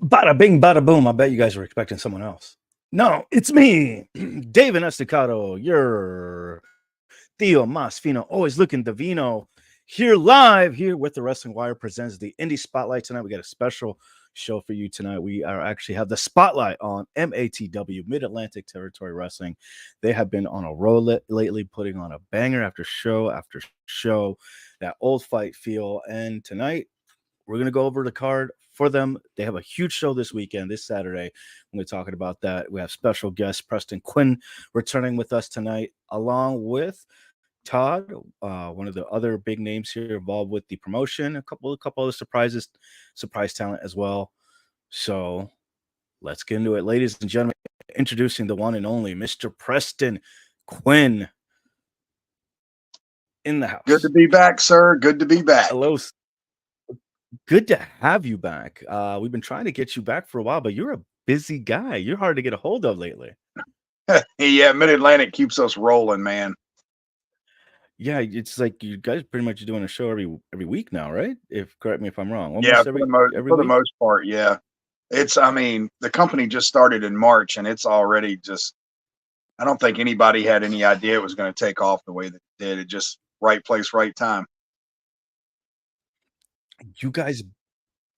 Bada bing, bada boom. I bet you guys were expecting someone else. No, it's me, David Estacado, your Theo Masfino, always looking Davino, here live here with the Wrestling Wire presents the Indie Spotlight tonight. We got a special show for you tonight. We are actually have the spotlight on MATW, Mid Atlantic Territory Wrestling. They have been on a roll lately, putting on a banger after show, that old fight feel. And tonight we're going to go over the card for them. They have a huge show this weekend, this Saturday. We're talking about that. We have special guest Preston Quinn returning with us tonight, along with Todd, one of the other big names here involved with the promotion. A couple of surprises, surprise talent as well. So let's get into it, ladies and gentlemen. Introducing the one and only Mr. Preston Quinn in the house. Good to be back, sir. Good to be back. Hello. Good to have you back. We've been trying to get you back for a while, but you're a busy guy. You're hard to get a hold of lately. Yeah, Mid-Atlantic keeps us rolling, man. Yeah, it's like you guys pretty much doing a show every week now, right? Correct me if I'm wrong. Almost for the most part, yeah. The company just started in March, and it's already just. I don't think anybody had any idea it was going to take off the way that it did. It just right place, right time. You guys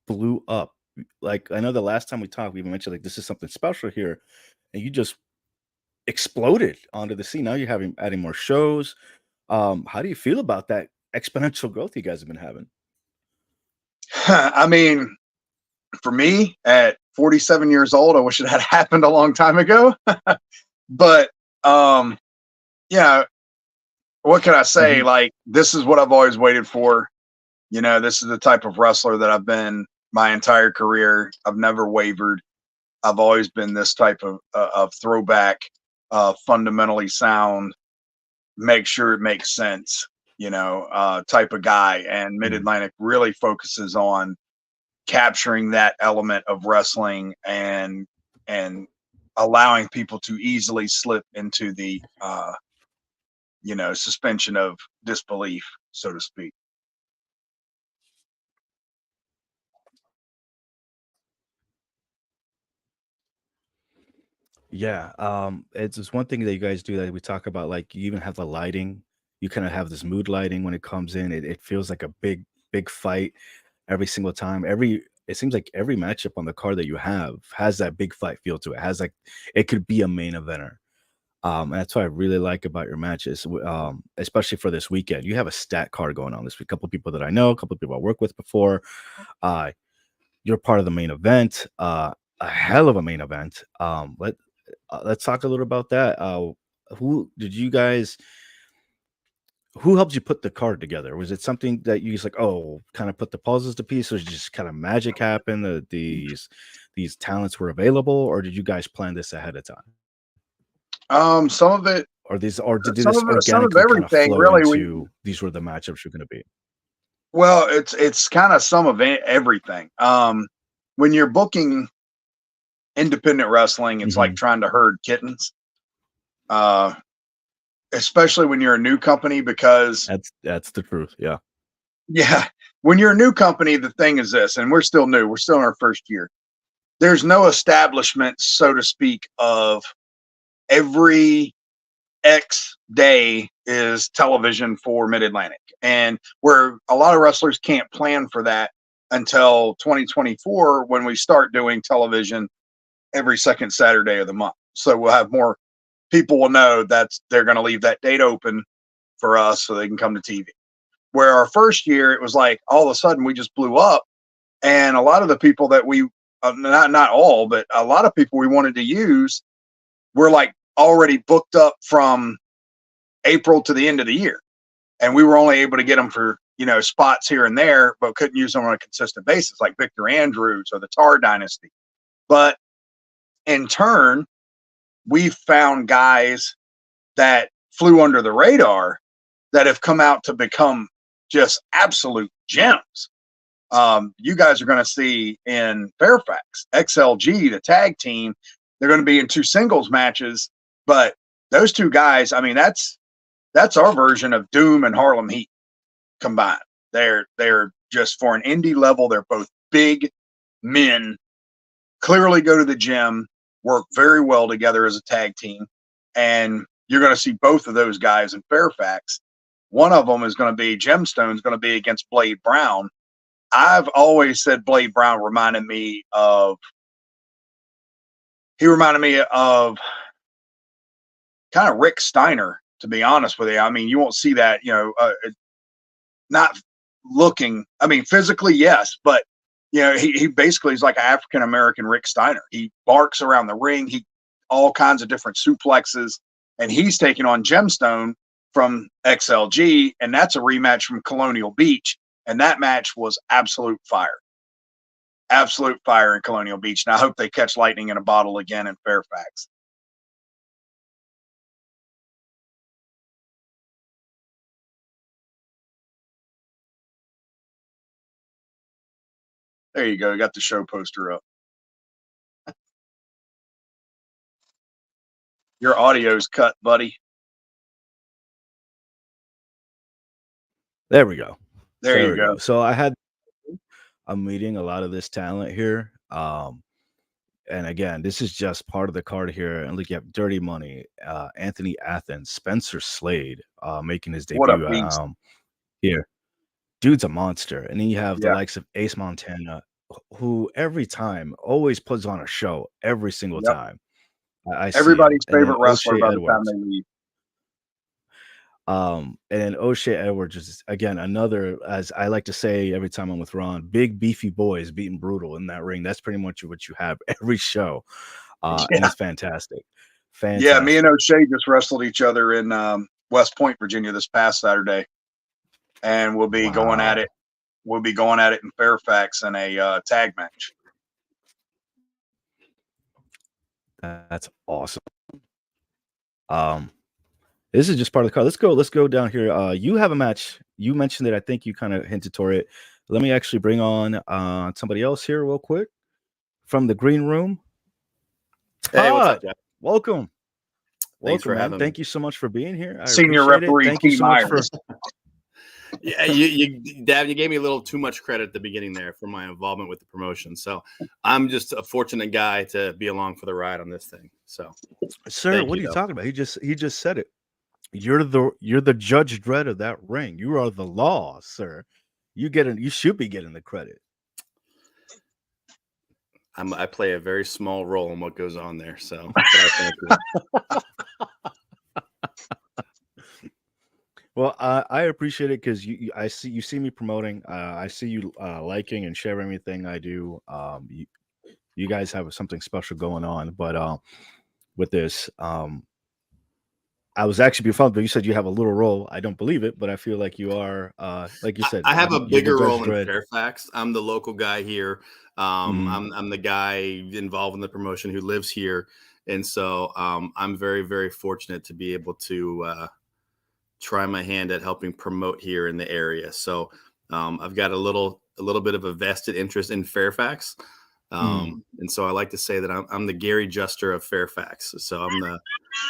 blew up. Like, I know the last time we talked, we mentioned like this is something special here, and you just exploded onto the scene. Now you're adding more shows. How do you feel about that exponential growth you guys have been having? I mean, for me at 47 years old, I wish it had happened a long time ago. But yeah, what can I say? Mm-hmm. Like, this is what I've always waited for. You know, this is the type of wrestler that I've been my entire career. I've never wavered. I've always been this type of throwback, fundamentally sound, make sure it makes sense, type of guy. And Mid-Atlantic really focuses on capturing that element of wrestling and allowing people to easily slip into the, suspension of disbelief, so to speak. Yeah, it's just one thing that you guys do that we talk about. Like, you even have the lighting. You kind of have this mood lighting when it comes in. It feels like a big fight every single time. It seems like every matchup on the card that you have has that big fight feel to it. Has like it could be a main eventer. And that's what I really like about your matches, especially for this weekend. You have a stat card going on this week. A couple of people that I know, a couple of people I worked with before. You're part of the main event. A hell of a main event. Let's talk a little about that. Who helped you put the card together? Was it something that you just like, kind of put the puzzles to piece, or just kind of magic happen that these talents were available, or did you guys plan this ahead of time? Some of it, or did this organically kind of flow really, into these were the matchups you're going to be? Well, it's kind of some of everything. When you're booking independent wrestling, it's like trying to herd kittens. Especially when you're a new company, because that's the truth. Yeah. When you're a new company, the thing is this, and we're still new, we're still in our first year. There's no establishment, so to speak, of every X day is television for Mid-Atlantic. And where a lot of wrestlers can't plan for that until 2024, when we start doing television every second Saturday of the month. So we'll have more people will know that they're going to leave that date open for us so they can come to TV. Where our first year, it was like all of a sudden we just blew up. And a lot of the people that we, not all, but a lot of people we wanted to use were like already booked up from April to the end of the year. And we were only able to get them for, spots here and there, but couldn't use them on a consistent basis, like Victor Andrews or the Tar Dynasty. But in turn, we found guys that flew under the radar that have come out to become just absolute gems. You guys are going to see in Fairfax, XLG, the tag team, they're going to be in 2 singles matches, but those 2 guys, I mean, that's our version of Doom and Harlem Heat combined. They're just, for an indie level, they're both big men clearly go to the gym, work very well together as a tag team, and you're going to see both of those guys in Fairfax. One of them is going to be Gemstone's going to be against Blade Brown. I've always said Blade Brown reminded me of kind of Rick Steiner, to be honest with you. I mean, you won't see that, not looking, I mean, physically, yes, but he basically is like an African American Rick Steiner. He barks around the ring, all kinds of different suplexes, and he's taking on Gemstone from XLG, and that's a rematch from Colonial Beach, and that match was absolute fire in Colonial Beach. And I hope they catch lightning in a bottle again in Fairfax. There you go. You got the show poster up. Your audio's cut, buddy. There we go. There you go. So I'm meeting a lot of this talent here. And again, this is just part of the card here. And look, you have Dirty Money, Anthony Athens, Spencer Slade, making his What a debut beast. here. Dude's a monster. And then you have the Yeah. likes of Ace Montana, who every time always puts on a show every single Yep. time. I see Everybody's him. And then favorite wrestler O'Shea by the time Edwards. they leave. And then O'Shea Edwards is again another, as I like to say every time I'm with Ron, big beefy boys beating brutal in that ring. That's pretty much what you have every show, and it's fantastic. Yeah, me and O'Shea just wrestled each other in West Point, Virginia, this past Saturday, and we'll be going at it. We'll be going at it in Fairfax in a tag match. That's awesome. This is just part of the card. Let's go down here. You have a match. You mentioned it. I think you kind of hinted toward it. Let me actually bring on somebody else here real quick from the green room. Hey, what's up, Jeff? Welcome. Thanks for having me. Thank you so much for being here. Senior referee. Thank you so much for. Yeah, Daven, you gave me a little too much credit at the beginning there for my involvement with the promotion. So I'm just a fortunate guy to be along for the ride on this thing. So, sir, what are you talking about? He just said it. You're the Judge Dredd of that ring. You are the law, sir. You should be getting the credit. I play a very small role in what goes on there. So, well, I appreciate it because you see me promoting. I see you liking and sharing everything I do. You guys have something special going on, but with this, I was actually being fun, but you said you have a little role. I don't believe it, but I feel like you are, like you said. I have a bigger role in Fairfax. I'm the local guy here. I'm the guy involved in the promotion who lives here, and so I'm very, very fortunate to be able to try my hand at helping promote here in the area. So I've got a little bit of a vested interest in Fairfax. And so I like to say that I'm the Gary Juster of Fairfax. So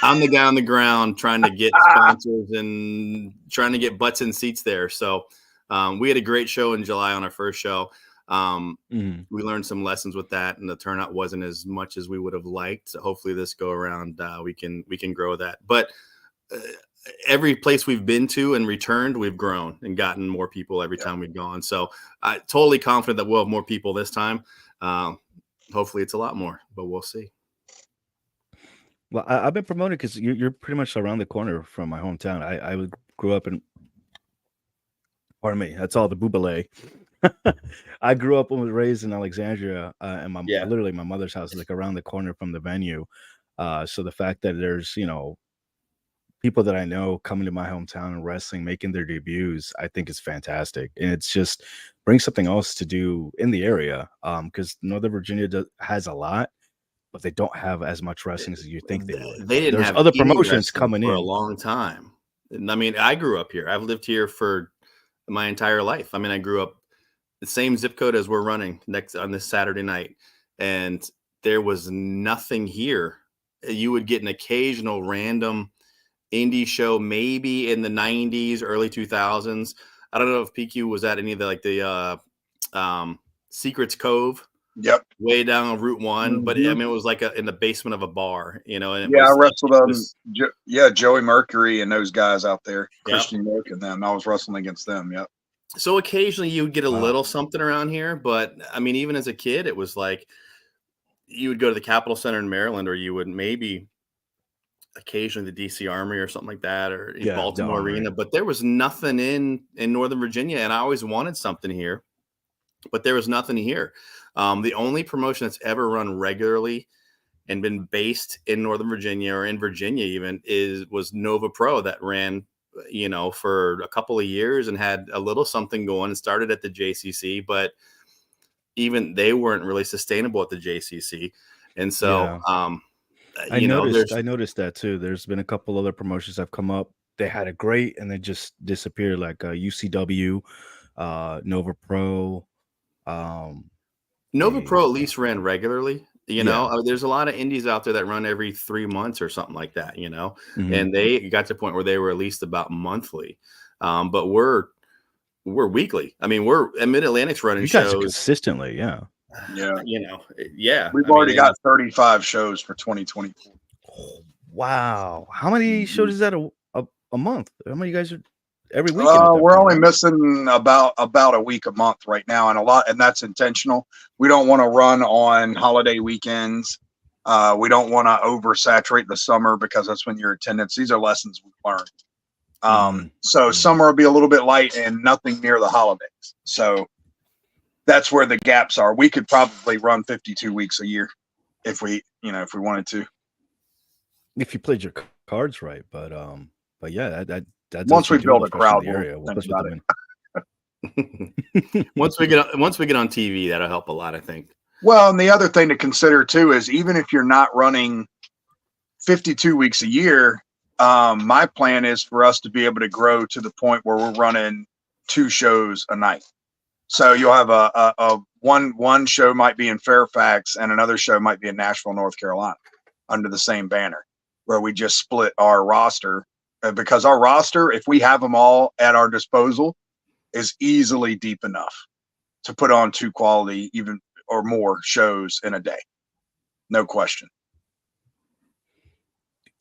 I'm the guy on the ground trying to get sponsors and trying to get butts in seats there. So we had a great show in July on our first show. We learned some lessons with that, and the turnout wasn't as much as we would have liked. So hopefully this go around, we can grow that. But every place we've been to and returned, we've grown and gotten more people every time we've gone. So I'm totally confident that we'll have more people this time. Hopefully it's a lot more, but we'll see. Well, I've been promoting because you're pretty much around the corner from my hometown. I grew up in, pardon me, that's all the Boubalay. I grew up and was raised in Alexandria, and literally my mother's house is like around the corner from the venue. So the fact that there's, people that I know coming to my hometown and wrestling, making their debuts, I think is fantastic. And it's just brings something else to do in the area. Because Northern Virginia has a lot, but they don't have as much wrestling as you think they would. They didn't There's have other promotions coming for in a long time. I mean, I grew up here. I've lived here for my entire life. I mean, I grew up the same zip code as we're running next on this Saturday night, and there was nothing here. You would get an occasional random indie show, maybe in the 90s, early 2000s. I don't know if PQ was at any of the Secrets Cove. Yep. way down on Route 1. But I Mhm. mean, it was like in the basement of a bar, and it Yeah, I was, wrestled Joey Mercury and those guys out there, Yep. Christian York and them. I was wrestling against them. Yep. So occasionally you would get a Wow. little something around here, but I mean, even as a kid, it was like you would go to the Capitol Center in Maryland, or you would maybe occasionally the DC Armory or something like that, or in Yeah, the Baltimore Armory. Arena. But there was nothing in Northern Virginia, and I always wanted something here, but there was nothing here. The only promotion that's ever run regularly and been based in Northern Virginia, or in Virginia even, was Nova Pro, that ran for a couple of years and had a little something going, and started at the JCC, but even they weren't really sustainable at the JCC. And so, I noticed that too. There's been a couple other promotions that have come up. They had it great and they just disappeared, like UCW, Nova Pro. Nova Pro at least ran regularly. Yeah. There's a lot of indies out there that run every 3 months or something like that, Mhm. and they got to a point where they were at least about monthly. But we're weekly. I mean, we're at Mid-Atlantic's running You guys are shows consistently, yeah. Yeah. We've I already mean, got 35 shows for 2024. Wow. How many shows is that a month? How many guys are every weekend? We're only missing about a week a month right now, and that's intentional. We don't want to run on holiday weekends. We don't want to oversaturate the summer, because that's when your attendance. These are lessons we've learned. So summer will be a little bit light and nothing near the holidays. So that's where the gaps are. We could probably run 52 weeks a year if we wanted to. If you played your cards right, but yeah, that Once we build a crowd, in the area. we'll think about it. once we get on TV, that'll help a lot, I think. Well, and the other thing to consider too is, even if you're not running 52 weeks a year, my plan is for us to be able to grow to the point where we're running 2 shows a night. So you'll have a one show might be in Fairfax and another show might be in Nashville, North Carolina, under the same banner, where we just split our roster, because our roster, if we have them all at our disposal, is easily deep enough to put on 2 quality, even or more shows in a day. No question.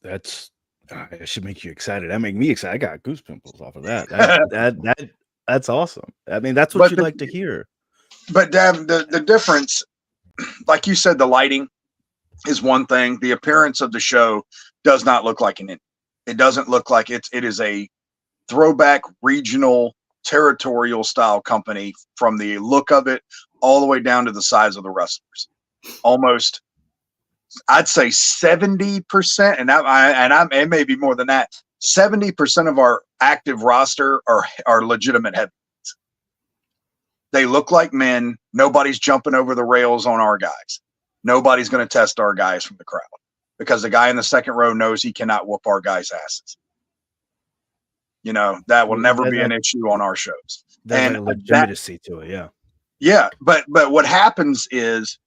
That should make you excited. That make me excited. I got goose pimples off of that. That's awesome. I mean, that's what you'd like to hear. But Daven, the difference, like you said, the lighting is one thing. The appearance of the show does not look like an indie. It doesn't look like it is a throwback regional territorial style company, from the look of it all the way down to the size of the wrestlers. Almost, I'd say 70%, and it may be more than that. 70% of our active roster are legitimate heavyweights. They look like men. Nobody's jumping over the rails on our guys. Nobody's going to test our guys from the crowd, because the guy in the second row knows he cannot whoop our guys' asses. That will never be an issue on our shows. There's a legitimacy to it, yeah. Yeah, but what happens is,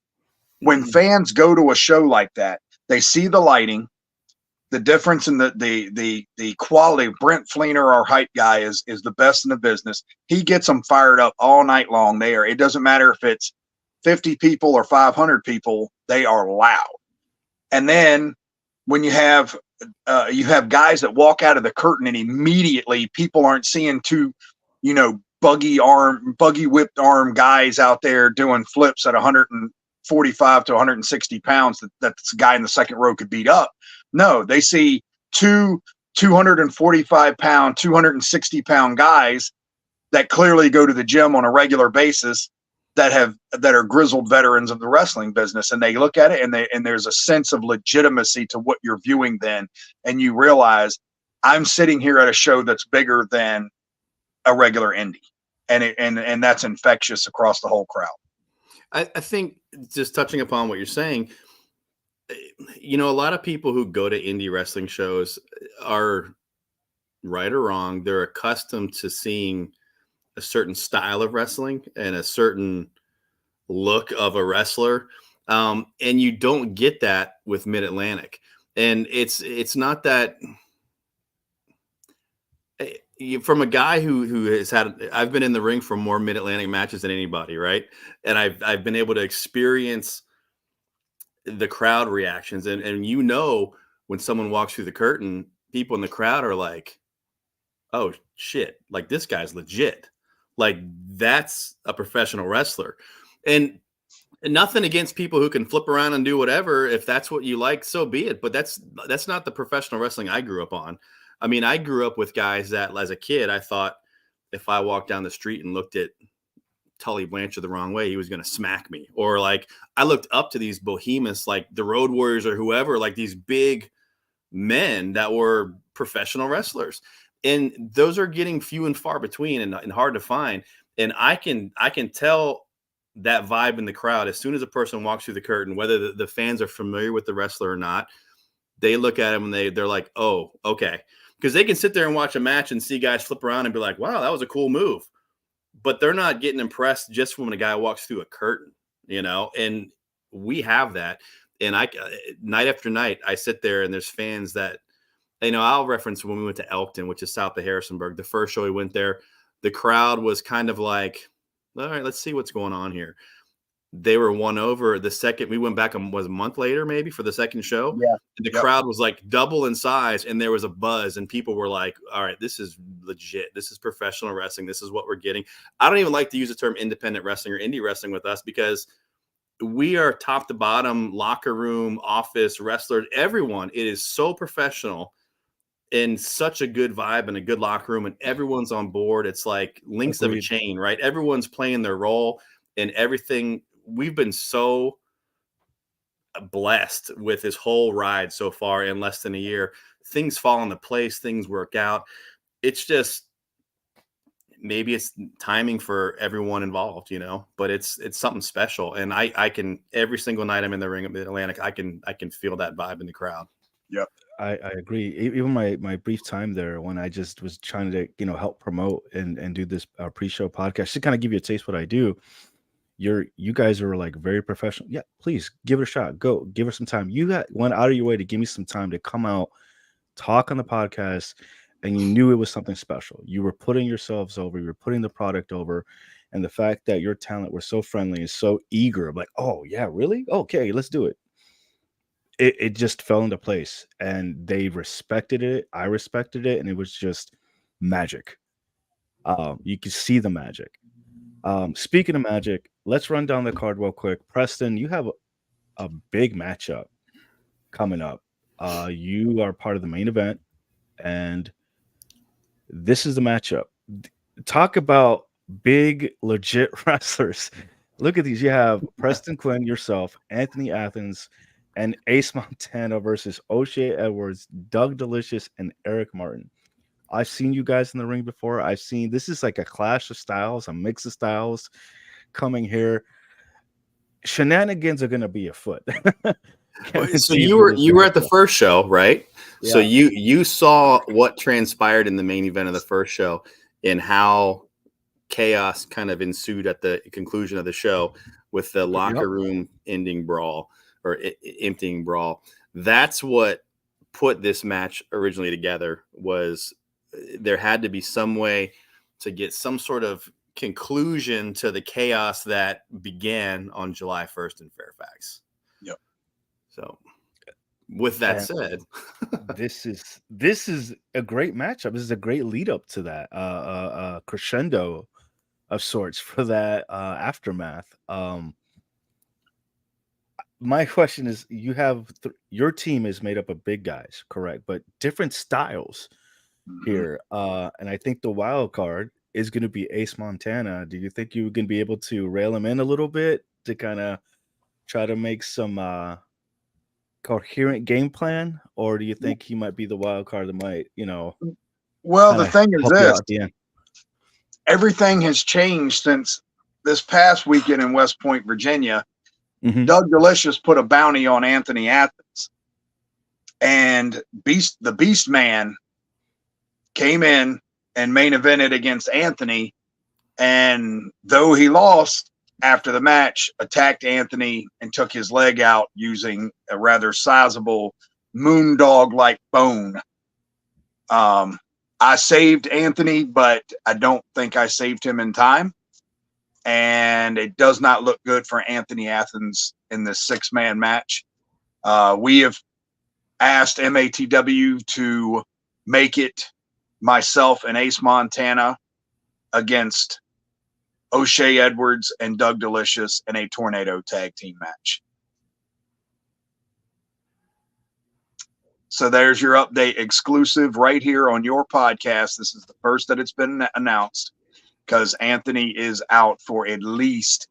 when fans go to a show like that, they see the lighting, the difference in the quality. Brent Fleener, our hype guy, is the best in the business. He gets them fired up all night long. It doesn't matter if it's 50 people or 500 people, they are loud. And then when you have guys that walk out of the curtain, and immediately people aren't seeing 2, buggy whipped arm guys out there doing flips at 145 to 160 pounds that this guy in the second row could beat up. No, they see 2 245 pound, 260 pound guys that clearly go to the gym on a regular basis, that are grizzled veterans of the wrestling business, and they look at it, and there's a sense of legitimacy to what you're viewing then, and you realize, I'm sitting here at a show that's bigger than a regular indie, and that's infectious across the whole crowd. I think, just touching upon what you're saying, a lot of people who go to indie wrestling shows are, right or wrong, they're accustomed to seeing a certain style of wrestling and a certain look of a wrestler. And you don't get that with Mid-Atlantic. And it's not that, from a guy who has I've been in the ring for more Mid-Atlantic matches than anybody, right? And I've been able to experience the crowd reactions, and when someone walks through the curtain, people in the crowd are like, oh shit, like this guy's legit, like that's a professional wrestler. And nothing against people who can flip around and do whatever. If that's what you like, so be it. But that's not the professional wrestling I grew up on. I mean, I grew up with guys that as a kid, I thought if I walked down the street and looked at Tully Blanchard the wrong way, he was going to smack me. Or like I looked up to these behemoths like the Road Warriors or whoever, like these big men that were professional wrestlers. And those are getting few and far between and hard to find. And I can tell that vibe in the crowd as soon as a person walks through the curtain, whether the fans are familiar with the wrestler or not. They look at him and they're like, oh, okay. Because they can sit there and watch a match and see guys flip around and be like, wow, that was a cool move. But they're not getting impressed just when a guy walks through a curtain, and we have that. And night after night, I sit there and there's fans that, I'll reference when we went to Elkton, which is south of Harrisonburg. The first show we went there, the crowd was kind of like, all right, let's see what's going on here. They were won over. The second we went back, was a month later, maybe for the second show. Yeah. The crowd was like double in size, and there was a buzz, and people were like, all right, this is legit. This is professional wrestling. This is what we're getting. I don't even like to use the term independent wrestling or indie wrestling with us, because we are top to bottom, locker room, office, wrestlers, everyone. It is so professional and such a good vibe and a good locker room, and everyone's on board. It's like links of a chain, right? Everyone's playing their role and everything. We've been so blessed with this whole ride so far in less than a year. Things fall into place, things work out. It's just, maybe it's timing for everyone involved, but it's something special. And I can, every single night I'm in the ring at Mid-Atlantic, I can feel that vibe in the crowd. Yep. I agree. Even my brief time there, when I just was trying to, help promote and do this pre-show podcast, to kind of give you a taste what I do. You guys are like very professional. Yeah, please give it a shot. Go give her some time. You went out of your way to give me some time to come out, talk on the podcast, and you knew it was something special. You were putting yourselves over. You were putting the product over, and the fact that your talent were so friendly and so eager, I'm like, oh yeah, really? Okay, let's do it. It just fell into place, and they respected it. I respected it, and it was just magic. You could see the magic. Speaking of magic, let's run down the card real quick. Preston, you have a big matchup coming up. You are part of the main event, and this is the matchup. Talk about big, legit wrestlers. Look at these. You have Preston Quinn, yourself, Anthony Athens, and Ace Montana versus O'Shea Edwards, Doug Delicious, and Eric Martin. I've seen you guys in the ring before. This is like a clash of styles, a mix of styles coming here. Shenanigans are going to be afoot. So you were at the first show, right? Yeah. So you saw what transpired in the main event of the first show and how chaos kind of ensued at the conclusion of the show with the locker room ending brawl or emptying brawl. That's what put this match originally together. Was there had to be some way to get some sort of conclusion to the chaos that began on July 1st in Fairfax. Yep. So with that said, this is a great matchup. This is a great lead up to that crescendo of sorts for that aftermath. My question is, you have your team is made up of big guys, correct? But different styles here. And I think the wild card is going to be Ace Montana. Do you think you can be able to rail him in a little bit to kind of try to make some coherent game plan? Or do you think he might be the wild card that might, Well, the thing is this. Everything has changed since this past weekend in West Point, Virginia. Doug Delicious put a bounty on Anthony Athens, and the Beast Man came in and main evented against Anthony. And though he lost after the match, attacked Anthony and took his leg out using a rather sizable moondog-like bone. I saved Anthony, but I don't think I saved him in time. And it does not look good for Anthony Athens in this 6-man match. We have asked MATW to make it myself and Ace Montana against O'Shea Edwards and Doug Delicious in a tornado tag team match. So there's your update exclusive right here on your podcast. This is the first that it's been announced, because Anthony is out for at least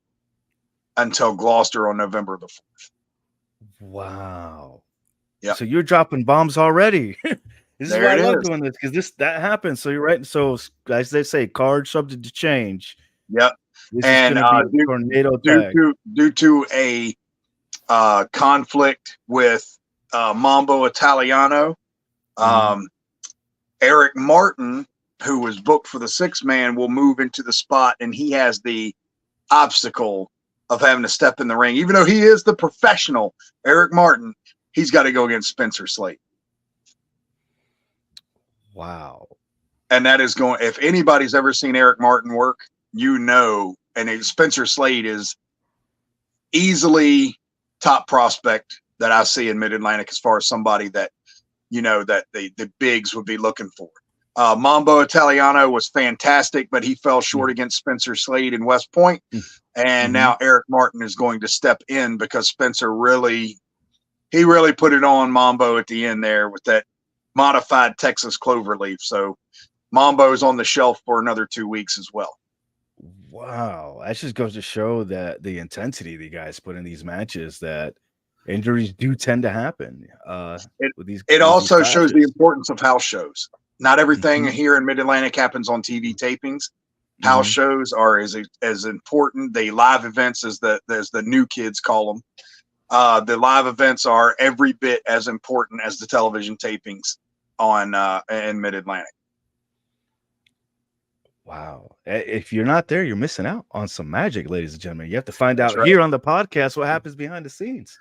until Gloucester on November the 4th. Wow. Yeah. So you're dropping bombs already. This There is why I it love is. doing this, because that happens. So you're right. So as they say, card subject to change. Yep. This And is going to be a tornado tag. due to a conflict with Mambo Italiano, Eric Martin, who was booked for the 6-man, will move into the spot, and he has the obstacle of having to step in the ring. Even though he is the professional, Eric Martin, he's got to go against Spencer Slate. Wow. And that is going, if anybody's ever seen Eric Martin work, you know, and Spencer Slade is easily top prospect that I see in Mid-Atlantic as far as somebody that, you know, that the bigs would be looking for. Mambo Italiano was fantastic, but he fell short against Spencer Slade in West Point. And now Eric Martin is going to step in, because Spencer really put it on Mambo at the end there with that modified Texas cloverleaf. So Mambo's on the shelf for another 2 weeks as well. Wow. That just goes to show that the intensity the guys put in these matches, that injuries do tend to happen. It also shows the importance of house shows. Not everything here in Mid-Atlantic happens on TV tapings. House shows are as important. The live events, as the new kids call them, the live events are every bit as important as the television tapings on in Mid-Atlantic. Wow. If you're not there, you're missing out on some magic, ladies and gentlemen. You have to find out right. here on the podcast what happens behind the scenes.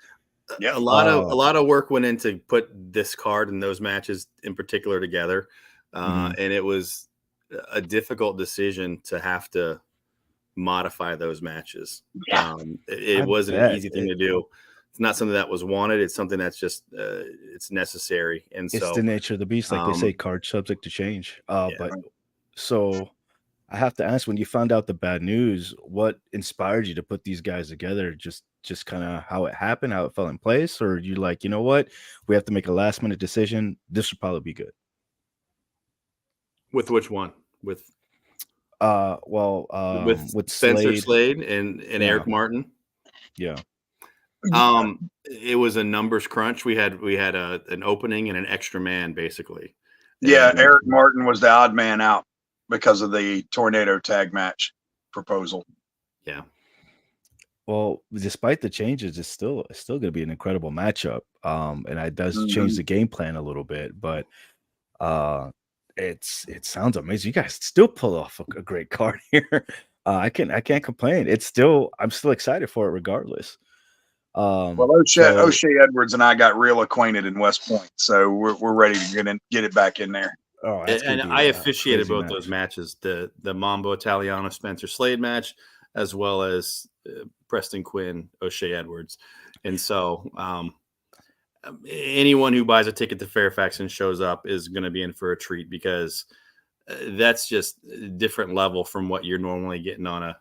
Yeah, a lot of work went into put this card and those matches in particular together. And it was a difficult decision to have to modify those matches. It wasn't an easy thing to do. It's not something that was wanted. It's something that's just it's necessary. And it's so the nature of the beast, like they say, card subject to change. But so I have to ask, when you found out the bad news, what inspired you to put these guys together? Just kind of how it happened, how it fell in place, or you like, you know what, we have to make a last minute decision. This would probably be good. With which one? With Spencer Spencer Slade and Eric Martin. Yeah. It was a numbers crunch. We had an opening and an extra man, basically. Yeah, Eric Martin was the odd man out because of the tornado tag match proposal. Yeah. Well, despite the changes, it's still going to be an incredible matchup. And it does change the game plan a little bit, but it sounds amazing. You guys still pull off a great card here. I can't complain. I'm still excited for it regardless. Well, O'Shea Edwards and I got real acquainted in West Point, so we're ready to get it back in there. Oh, and I officiated both those matches, the Mambo Italiano Spencer Slade match, as well as Preston Quinn O'Shea Edwards. And so anyone who buys a ticket to Fairfax and shows up is going to be in for a treat, because that's just a different level from what you're normally getting on a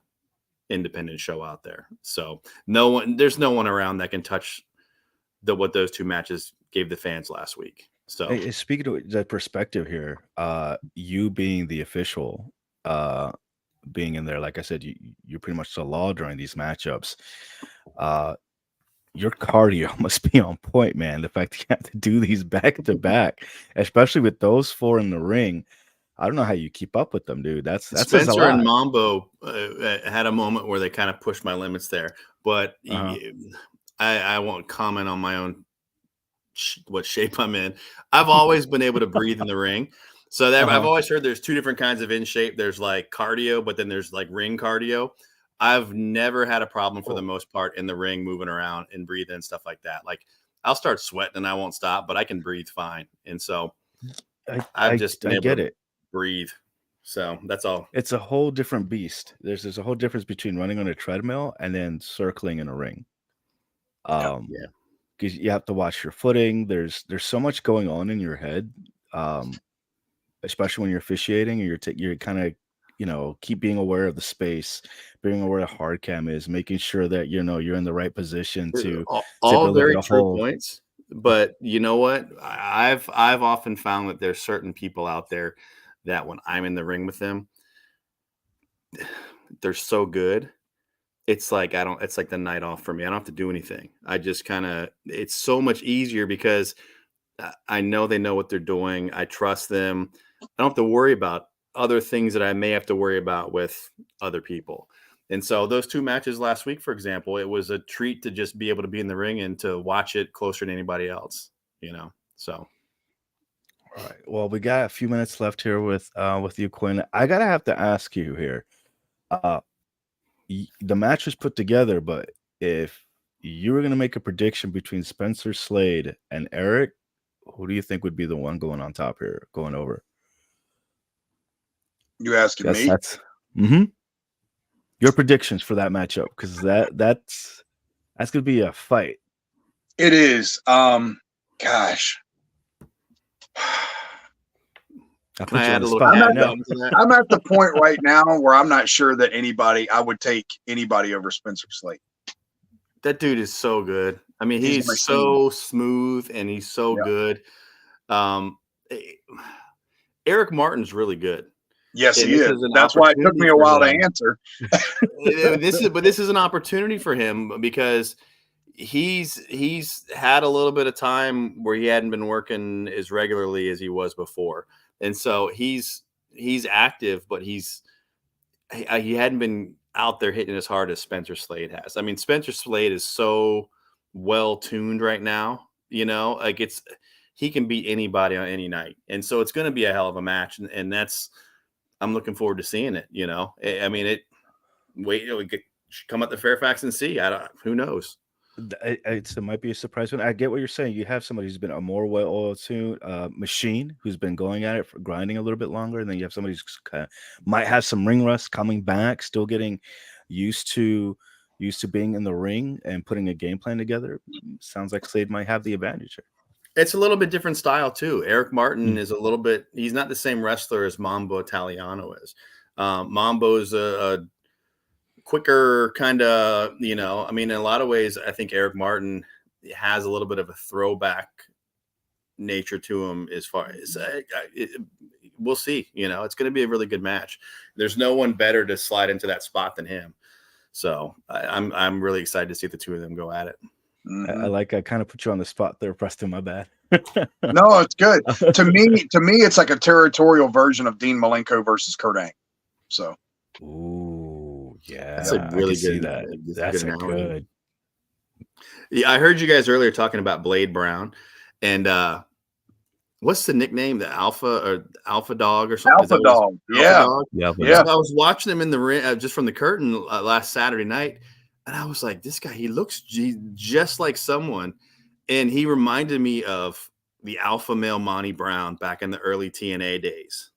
independent show out there. So there's no one around that can touch what those two matches gave the fans last week. So hey, speaking of the perspective here, you being the official, being in there, like I said, you're pretty much the law during these matchups. Your cardio must be on point, man. The fact that you have to do these back to back, especially with those four in the ring. I don't know how you keep up with them, dude. That's Spencer and Mambo had a moment where they kind of pushed my limits there, but I won't comment on my own what shape I'm in. I've always been able to breathe in the ring. So I've always heard there's two different kinds of in shape. There's like cardio, but then there's like ring cardio. I've never had a problem for the most part in the ring, moving around and breathing and stuff like that. Like I'll start sweating and I won't stop, but I can breathe fine. And so I get it. breathe. So that's all. It's a whole different beast. There's a whole difference between running on a treadmill and then circling in a ring. Yeah. Because you have to watch your footing. There's so much going on in your head, especially when you're officiating, and you're kind of, keep being aware of the space, being aware of hard cam is, making sure that you're in the right position to all look very at a true whole points. But you know what? I've often found that there's certain people out there that when I'm in the ring with them, they're so good. It's like it's like the night off for me. I don't have to do anything. I just it's so much easier because I know they know what they're doing. I trust them. I don't have to worry about other things that I may have to worry about with other people. And so those 2 matches last week, for example, it was a treat to just be able to be in the ring and to watch it closer than anybody else, so. All right. Well, we got a few minutes left here with you, Quinn. I have to ask you here. The match was put together, but if you were going to make a prediction between Spencer Slade and Eric, who do you think would be the one going on top here, going over? You asking me? That's your predictions for that matchup, because that's going to be a fight. It is. Gosh. Can I add a little? I'm at the point right now where I'm not sure that I would take anybody over Spencer Slade. That dude is so good. I mean, he's so smooth and he's so good. Eric Martin's really good. Yes, he is. That's why it took me a while to answer. This is an opportunity for him because he's had a little bit of time where he hadn't been working as regularly as he was before. And so he's active, but he hadn't been out there hitting as hard as Spencer Slade has. I mean, Spencer Slade is so well tuned right now, like he can beat anybody on any night. And so it's going to be a hell of a match. And I'm looking forward to seeing it. I mean, we come up to Fairfax and see. Who knows? It might be a surprise one. I get what you're saying. You have somebody who's been a more well-oiled machine who's been going at it for grinding a little bit longer, and then you have somebody who's might have some ring rust, coming back, still getting used to being in the ring and putting a game plan together. Sounds like Slade might have the advantage here. It's a little bit different style too. Eric Martin is a little bit. He's not the same wrestler as Mambo Italiano is. Mambo is a quicker kind of, I mean, in a lot of ways, I think Eric Martin has a little bit of a throwback nature to him as far as we'll see, it's going to be a really good match. There's no one better to slide into that spot than him. So I'm really excited to see the two of them go at it. Mm-hmm. I kind of put you on the spot there, Preston. My bad. No, it's good. To me, it's like a territorial version of Dean Malenko versus Kurt Angle. So. Ooh, yeah, that's a really good. That's good. Yeah, I heard you guys earlier talking about Blade Brown, and what's the nickname? The Alpha Dog or something? Alpha Dog. Yeah. Yeah. So I was watching him in the ring just from the curtain last Saturday night, and I was like, this guy, he looks just like someone, and he reminded me of the alpha male Monty Brown back in the early TNA days.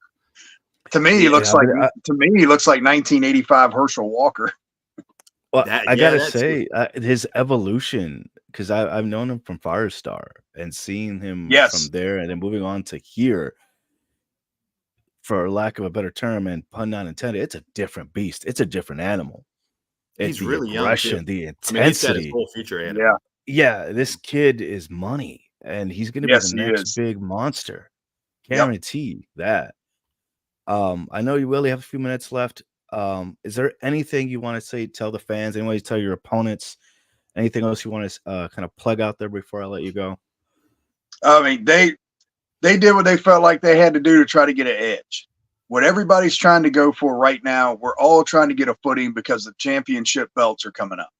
To me, he looks like 1985 Herschel Walker. Well, I gotta say, his evolution, because I've known him from Firestar and seeing him from there and then moving on to here, for lack of a better term, and pun not intended, it's a different beast. It's a different animal. He's the really aggression, young, the intensity. I mean, he's got his whole future ahead of him. Yeah, this kid is money, and he's going to be the next big monster. Guarantee that. I know you really have a few minutes left. Is there anything you want to say, tell the fans, anyone tell your opponents, anything else you want to kind of plug out there before I let you go? I mean, they did what they felt like they had to do to try to get an edge. What everybody's trying to go for right now, we're all trying to get a footing because the championship belts are coming up.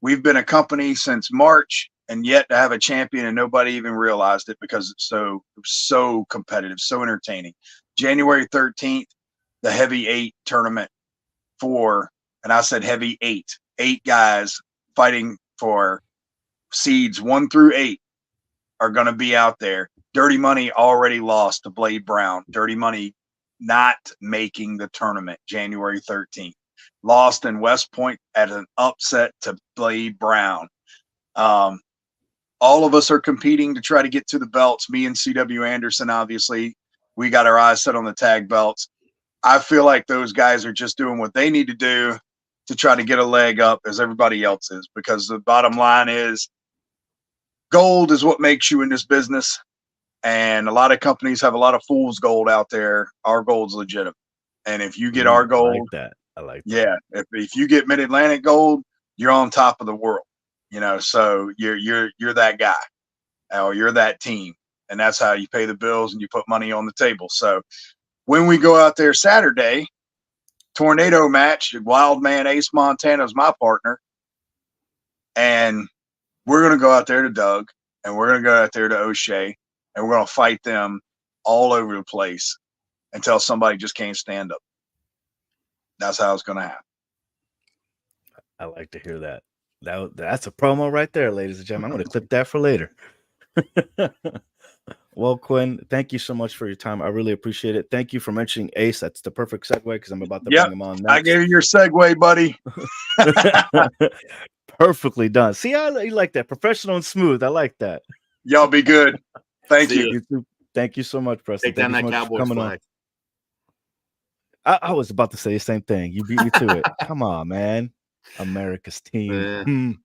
We've been a company since March and yet to have a champion, and nobody even realized it because it was so competitive, so entertaining. January 13th, the Heavy 8 tournament and I said Heavy 8 guys fighting for seeds 1 through 8 are going to be out there. Dirty Money already lost to Blade Brown. Dirty Money not making the tournament January 13th. Lost in West Point at an upset to Blade Brown. All of us are competing to try to get to the belts. Me and C.W. Anderson, obviously, we got our eyes set on the tag belts. I feel like those guys are just doing what they need to do to try to get a leg up as everybody else is, because the bottom line is gold is what makes you in this business. And a lot of companies have a lot of fool's gold out there. Our gold's legitimate. And if you get our gold, I like that. Yeah. If you get Mid-Atlantic gold, you're on top of the world, you know, so you're that guy or you're that team. And that's how you pay the bills and you put money on the table. So when we go out there Saturday, tornado match, Wild Man Ace Montana is my partner. And we're going to go out there to Doug, and we're going to go out there to O'Shea, and we're going to fight them all over the place until somebody just can't stand up. That's how it's going to happen. I like to hear that. That's a promo right there, ladies and gentlemen. I'm going to clip that for later. Well, Quinn, thank you so much for your time. I really appreciate it. Thank you for mentioning Ace. That's the perfect segue because I'm about to bring him on next. I gave you your segue, buddy. Perfectly done. See, I like that. Professional and smooth. I like that. Y'all be good. Thank you. Thank you so much, Preston. Take down that Cowboys flag. I was about to say the same thing. You beat me to it. Come on, man. America's team.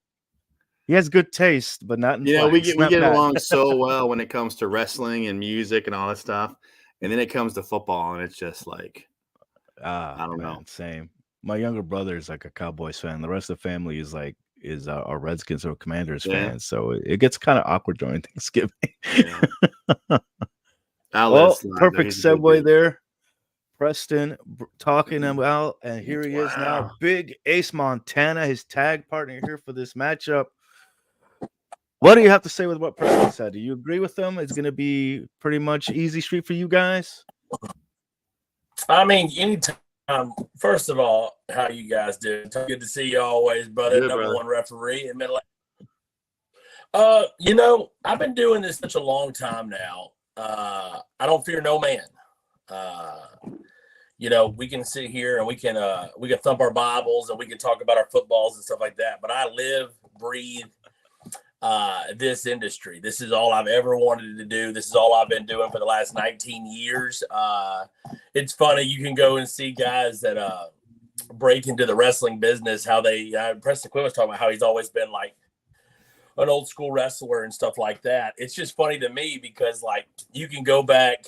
He has good taste, but not in we get along so well when it comes to wrestling and music and all that stuff. And then it comes to football, and it's just like, I don't know. Same. My younger brother is like a Cowboys fan. The rest of the family is our Redskins or Commanders fans. So it gets kind of awkward during Thanksgiving. Yeah. Well, perfect segue there. Preston talking about, and here he is now, Big Ace Montana, his tag partner here for this matchup. What do you have to say with what Preston said? Do you agree with him? It's going to be pretty much easy street for you guys? I mean, anytime. First of all, how you guys do? Good to see you always, brother. Number one referee in Middle. I've been doing this such a long time now. I don't fear no man. We can sit here and we can thump our Bibles and we can talk about our footballs and stuff like that. But I live, breathe this industry. This is all I've ever wanted to do. This is all I've been doing for the last 19 years. It's funny. You can go and see guys that break into the wrestling business, how they Preston Quinn was talking about how he's always been like an old school wrestler and stuff like that. It's just funny to me because like you can go back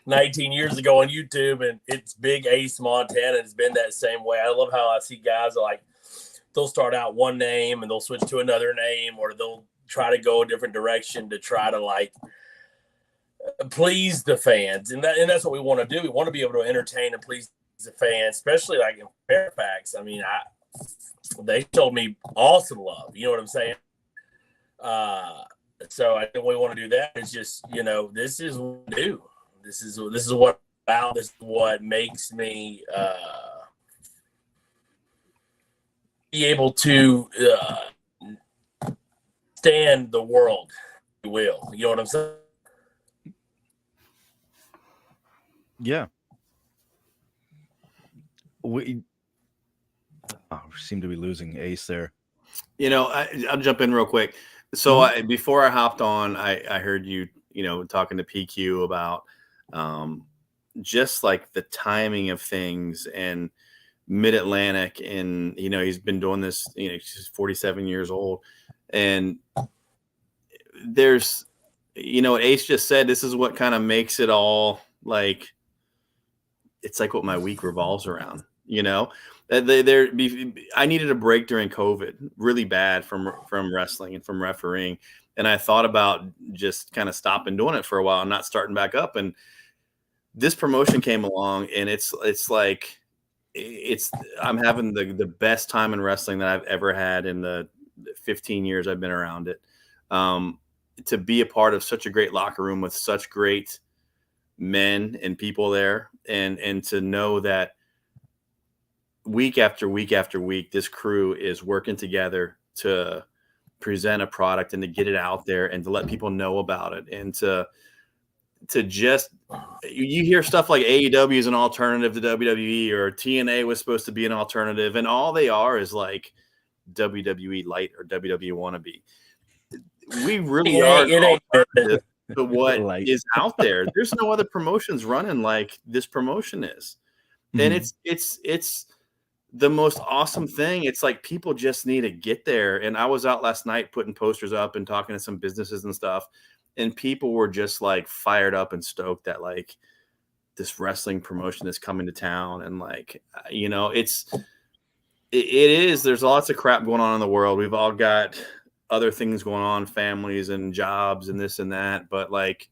19 years ago on YouTube and it's Big Ace Montana. It's been that same way. I love how I see guys like they'll start out one name and they'll switch to another name, or they'll try to go a different direction to try to like please the fans. And that's what we want to do. We want to be able to entertain and please the fans, especially like in Fairfax. I mean, they showed me awesome love. You know what I'm saying? So I think we want to do that. It's just, this is what we do. This is what about. This is what makes me be able to stand the world, if you will. You know what I'm saying? Yeah. We seem to be losing Ace there. I'll jump in real quick. So before I hopped on, I heard you, talking to PQ about just like the timing of things and Mid-Atlantic, and he's been doing this, he's 47 years old, and there's what Ace just said, this is what kind of makes it all like, it's like what my week revolves around. I needed a break during COVID really bad from wrestling and from refereeing, and I thought about just kind of stopping doing it for a while and not starting back up, and this promotion came along, and it's like I'm having the best time in wrestling that I've ever had in the 15 years I've been around it. To be a part of such a great locker room with such great men and people there, and to know that week after week after week, this crew is working together to present a product and to get it out there and to let people know about it and to to just, you hear stuff like AEW is an alternative to WWE, or TNA was supposed to be an alternative, and all they are is like WWE light or WWE wannabe. We really are an alternative to what is out there. There's no other promotions running like this promotion is. And it's the most awesome thing. It's like people just need to get there. And I was out last night putting posters up and talking to some businesses and stuff, and people were just like fired up and stoked that like this wrestling promotion is coming to town. And like, you know, it is, there's lots of crap going on in the world. We've all got other things going on, families and jobs and this and that. But like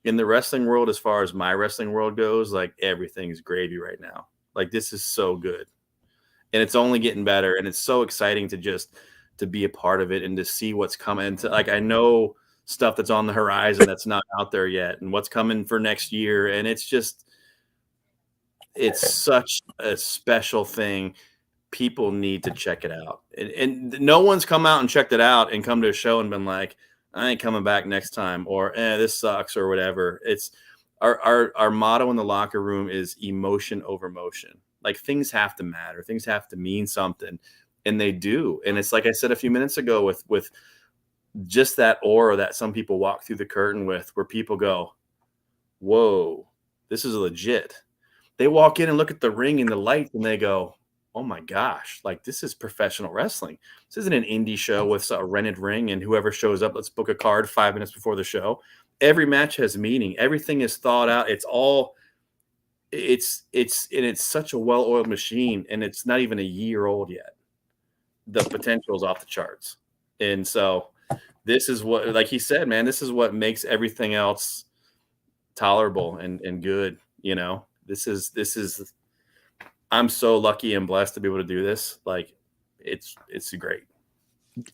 in the wrestling world, as far as my wrestling world goes, like everything's gravy right now. Like this is so good, and it's only getting better. And it's so exciting to be a part of it and to see what's coming. Like, I know stuff that's on the horizon that's not out there yet, and what's coming for next year. And it's such a special thing. People need to check it out. And no one's come out and checked it out and come to a show and been like, I ain't coming back next time, or this sucks, or whatever. It's our motto in the locker room is emotion over motion. Like things have to matter. Things have to mean something, and they do. And it's like I said a few minutes ago with just that aura that some people walk through the curtain with, where people go, whoa, this is legit. They walk in and look at the ring and the lights, and they go, oh my gosh, like this is professional wrestling. This isn't an indie show with a rented ring and whoever shows up, let's book a card 5 minutes before the show. Every match has meaning. Everything is thought out. It's such a well-oiled machine, and it's not even a year old yet. The potential is off the charts. And so this is what, like he said, man, this is what makes everything else tolerable and good. You know, this is, I'm so lucky and blessed to be able to do this. Like it's great.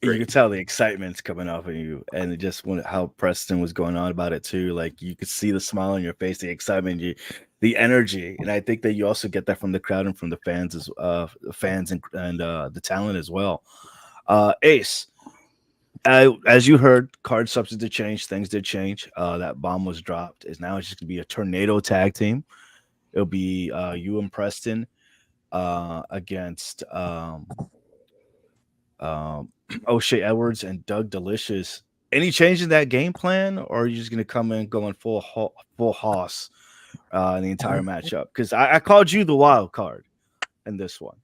You can tell the excitement's coming off of you, and just how Preston was going on about it too. Like you could see the smile on your face, the excitement, the energy, and I think that you also get that from the crowd and from the fans and the talent as well. Ace, as you heard, card substance changed, things did change. That bomb was dropped. Now it's just gonna be a tornado tag team. It'll be you and Preston against O'Shea Edwards and Doug Delicious. Any change in that game plan, or are you just going to come in going full hoss in the entire matchup? Because I called you the wild card in this one.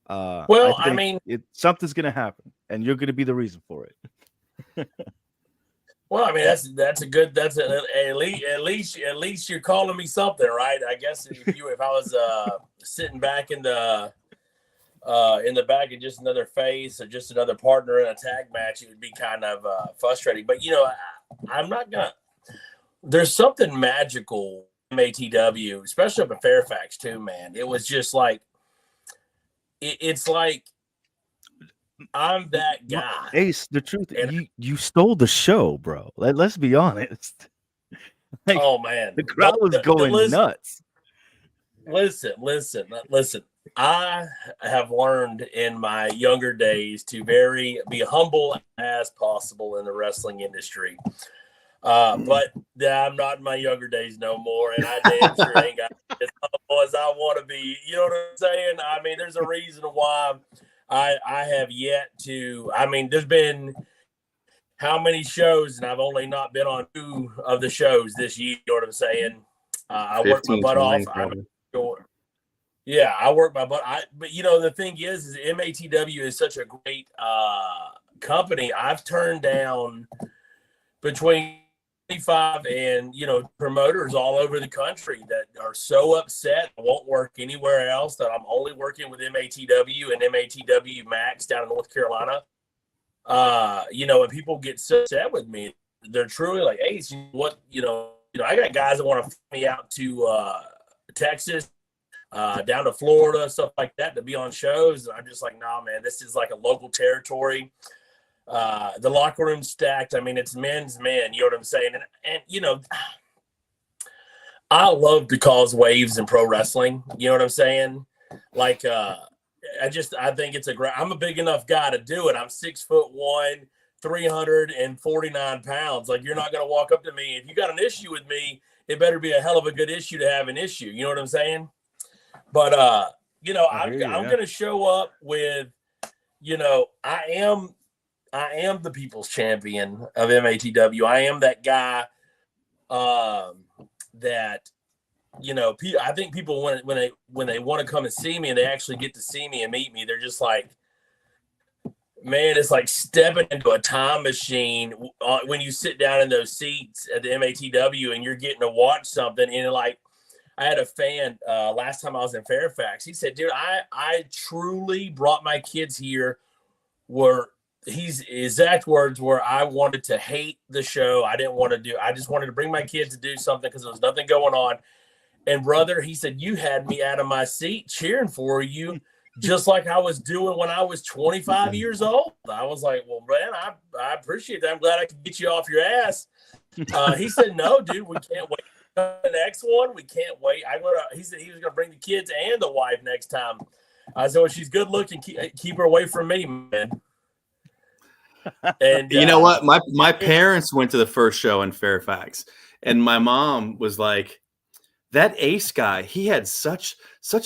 Well, I mean, something's going to happen, and you're going to be the reason for it. Well, I mean, at least you're calling me something, right? I guess if I was sitting back in the back of just another face or just another partner in a tag match, it would be kind of frustrating. But you know, I'm not gonna. There's something magical in MATW, especially up in Fairfax too, man. It was just like it's like I'm that guy. Ace, the truth, you stole the show, bro. Let's be honest. Like, oh man, the crowd was going nuts. Listen. I have learned in my younger days to be humble as possible in the wrestling industry. But I'm not in my younger days no more, and I damn sure ain't got as humble as I want to be. You know what I'm saying? I mean, there's a reason why I have yet to. I mean, there's been how many shows, and I've only not been on 2 of the shows this year. You know what I'm saying? I worked my butt off. Yeah, I work my butt. But you know, the thing is MATW is such a great company. I've turned down between 25 and promoters all over the country that are so upset won't work anywhere else, that I'm only working with MATW and MATW Max down in North Carolina. And people get so upset with me. They're truly like, hey, I got guys that want to fly me out to Texas, down to Florida, stuff like that, to be on shows. And I'm just like, nah, man, this is like a local territory. The locker room's stacked. I mean, it's men's men, you know what I'm saying? And I love to cause waves in pro wrestling. You know what I'm saying? Like, I think it's I'm a big enough guy to do it. I'm 6'1", 349 pounds. Like, you're not going to walk up to me. If you got an issue with me, it better be a hell of a good issue to have an issue. You know what I'm saying? But, I'm going to show up with, I am the people's champion of MATW. I am that guy that, I think people when they want to come and see me and they actually get to see me and meet me, they're just like, man, it's like stepping into a time machine when you sit down in those seats at the MATW and you're getting to watch something. And like, I had a fan last time I was in Fairfax. He said, dude, I truly brought my kids here where his exact words were, I wanted to hate the show. I just wanted to bring my kids to do something because there was nothing going on. And brother, he said, you had me out of my seat cheering for you, just like I was doing when I was 25 years old. I was like, well, man, I appreciate that. I'm glad I could get you off your ass. He said, no, dude, we can't wait for the next one. We can't wait. He said he was going to bring the kids and the wife next time. I said, well, she's good looking. Keep her away from me, man. And you know what? My parents went to the first show in Fairfax, and my mom was like, that Ace guy, he had such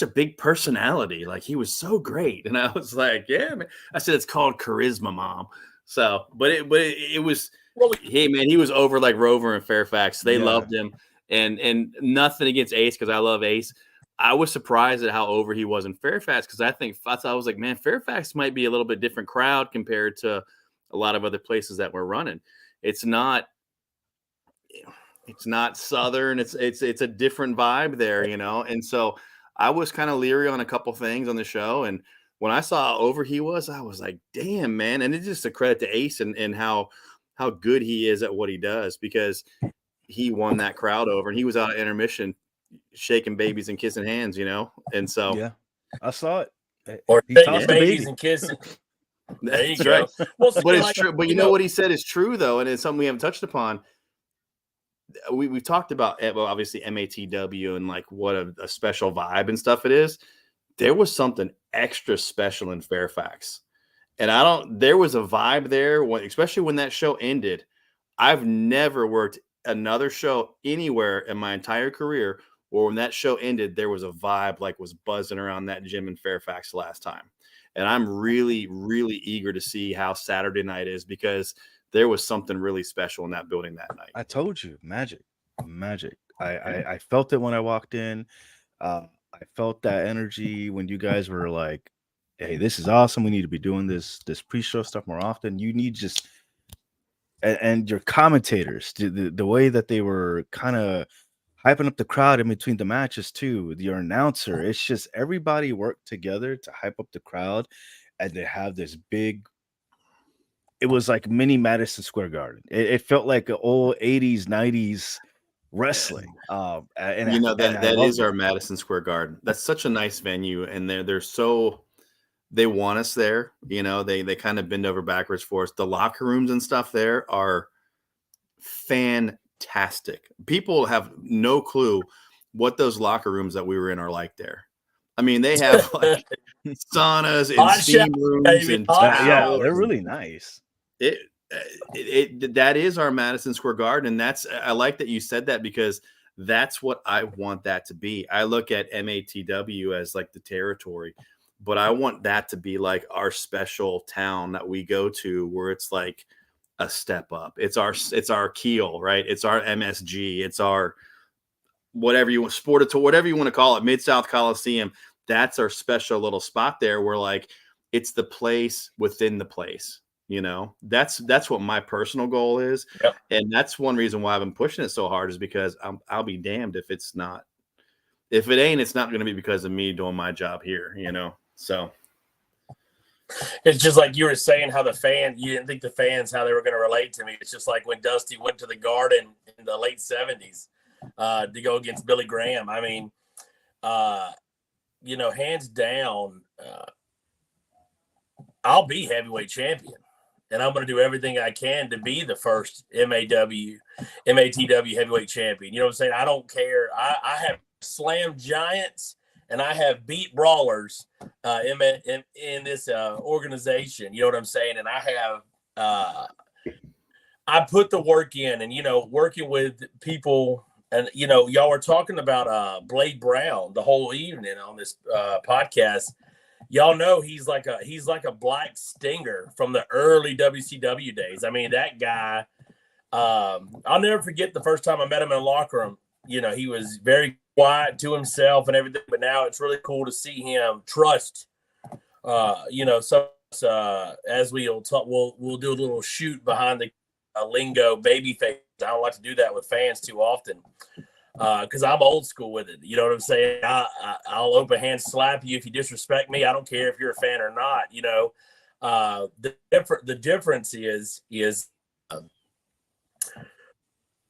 a big personality. Like, he was so great. And I was like, yeah, man. I said, it's called charisma, Mom. So, but it was, hey, man, he was over like Rover and Fairfax. They loved him. And nothing against Ace, because I love Ace. I was surprised at how over he was in Fairfax, because I was like, man, Fairfax might be a little bit different crowd compared to a lot of other places that we're running. It's not Southern. It's a different vibe there, And so I was kind of leery on a couple things on the show. And when I saw how over he was, I was like, damn, man. And it's just a credit to Ace and how good he is at what he does, because he won that crowd over, and he was out at intermission shaking babies and kissing hands, And so, yeah, I saw it. Or He shaking tossed the babies baby. and kissing. That's right. Well, so but it's true. But you know what he said is true, though, and it's something we haven't touched upon. We've talked about, well, obviously MATW and like what a special vibe and stuff it is. There was something extra special in Fairfax, and there was a vibe there, especially when that show ended. I've never worked another show anywhere in my entire career where when that show ended, there was a vibe like was buzzing around that gym in Fairfax last time. And I'm really, really eager to see how Saturday night is, because there was something really special in that building that night. I told you, magic. I felt it when I walked in. I felt that energy when you guys were like, hey, this is awesome. We need to be doing this pre-show stuff more often. You need just, and your commentators, the way that they were kind of hyping up the crowd in between the matches too. Your announcer, it's just everybody worked together to hype up the crowd, and they have this big. It was like mini Madison Square Garden. It felt like an old 80s, 90s wrestling. And that is our Madison Square Garden. That's such a nice venue, and they want us there. They kind of bend over backwards for us. The locker rooms and stuff there are fantastic. People have no clue what those locker rooms that we were in are like there. I mean, they have like saunas and steam rooms and yeah, they're really nice. That is our Madison Square Garden, and I like that you said that, because that's what I want that to be. I look at MATW as like the territory, but I want that to be like our special town that we go to, where it's like a step up. It's our Keel, right? It's our MSG. It's our whatever you want, whatever you want to call it, Mid-South Coliseum. That's our special little spot there, where like it's the place within the place. That's what my personal goal is. Yep. And that's one reason why I've been pushing it so hard, is because I'll be damned if it's not. If it ain't, it's not going to be because of me doing my job here, So it's just like you were saying, how you didn't think the fans, how they were going to relate to me. It's just like when Dusty went to the Garden in the late 70s to go against Billy Graham. I mean, hands down, I'll be heavyweight champion. And I'm going to do everything I can to be the first MATW heavyweight champion. You know what I'm saying? I don't care. I have slammed giants and I have beat brawlers in this organization. You know what I'm saying? And I have I put the work in, and, working with people, and, y'all were talking about Blade Brown the whole evening on this podcast. Y'all know he's like a black stinger from the early WCW days. I mean, that guy, I'll never forget the first time I met him in the locker room. He was very quiet to himself and everything, but now it's really cool to see him trust. So as we'll talk, we'll do a little shoot behind the lingo babyface. I don't like to do that with fans too often because I'm old school with it. You know what I'm saying? I'll open hand slap you if you disrespect me. I don't care if you're a fan or not. The difference is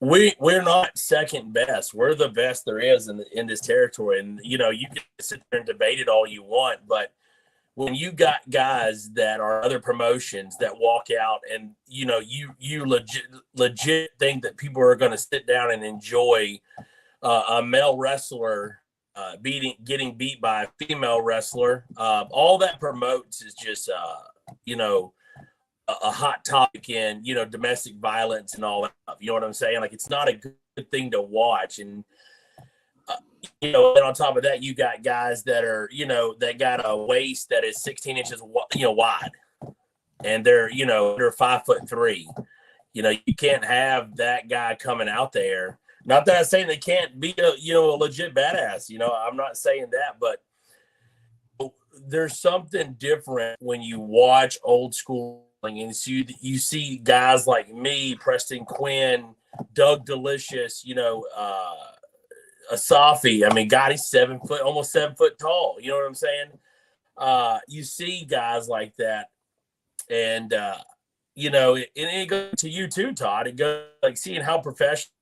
we're not second best. We're the best there is in this territory. And, you can sit there and debate it all you want. But when you got guys that are other promotions that walk out and, you legit think that people are going to sit down and enjoy a male wrestler getting beat by a female wrestler, all that promotes is just, a hot topic in, domestic violence and all that stuff. You know what I'm saying? Like, it's not a good thing to watch. And, and on top of that, you got guys that are, that got a waist that is 16 inches, wide. And they're 5'3". You can't have that guy coming out there. Not that I'm saying they can't be a legit badass. I'm not saying that, but there's something different when you watch old school and you see guys like me, Preston Quinn, Doug Delicious, Asafi. I mean, God, he's 7 foot, almost 7 foot tall. You know what I'm saying? You see guys like that, and it goes to you too, Todd. It goes like seeing how professional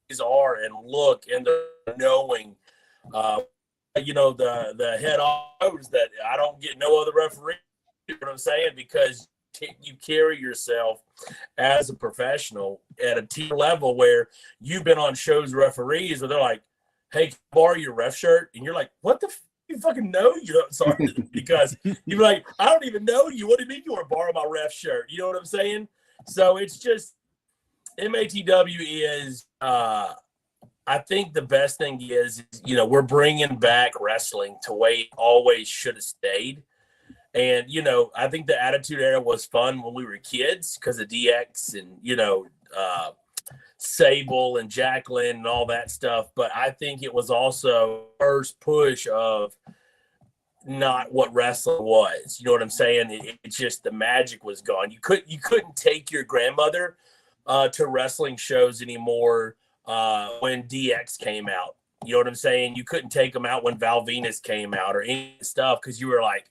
these are and look, and they're knowing, the head knows that I don't get no other referee. You know what I'm saying? Because you carry yourself as a professional at a team level where you've been on shows referees where they're like, hey, can I borrow your ref shirt? And you're like, what the you fucking know you? Sorry, because you're like, I don't even know you. What do you mean you want to borrow my ref shirt? You know what I'm saying? So it's just MATW is I think the best thing is we're bringing back wrestling to where it always should have stayed. And, I think the Attitude Era was fun when we were kids because of DX and, Sable and Jacqueline and all that stuff. But I think it was also first push of not what wrestling was. You know what I'm saying? It's just the magic was gone. You couldn't take your grandmother to wrestling shows anymore when DX came out. You know what I'm saying? You couldn't take them out when Val Venus came out or any stuff because you were like,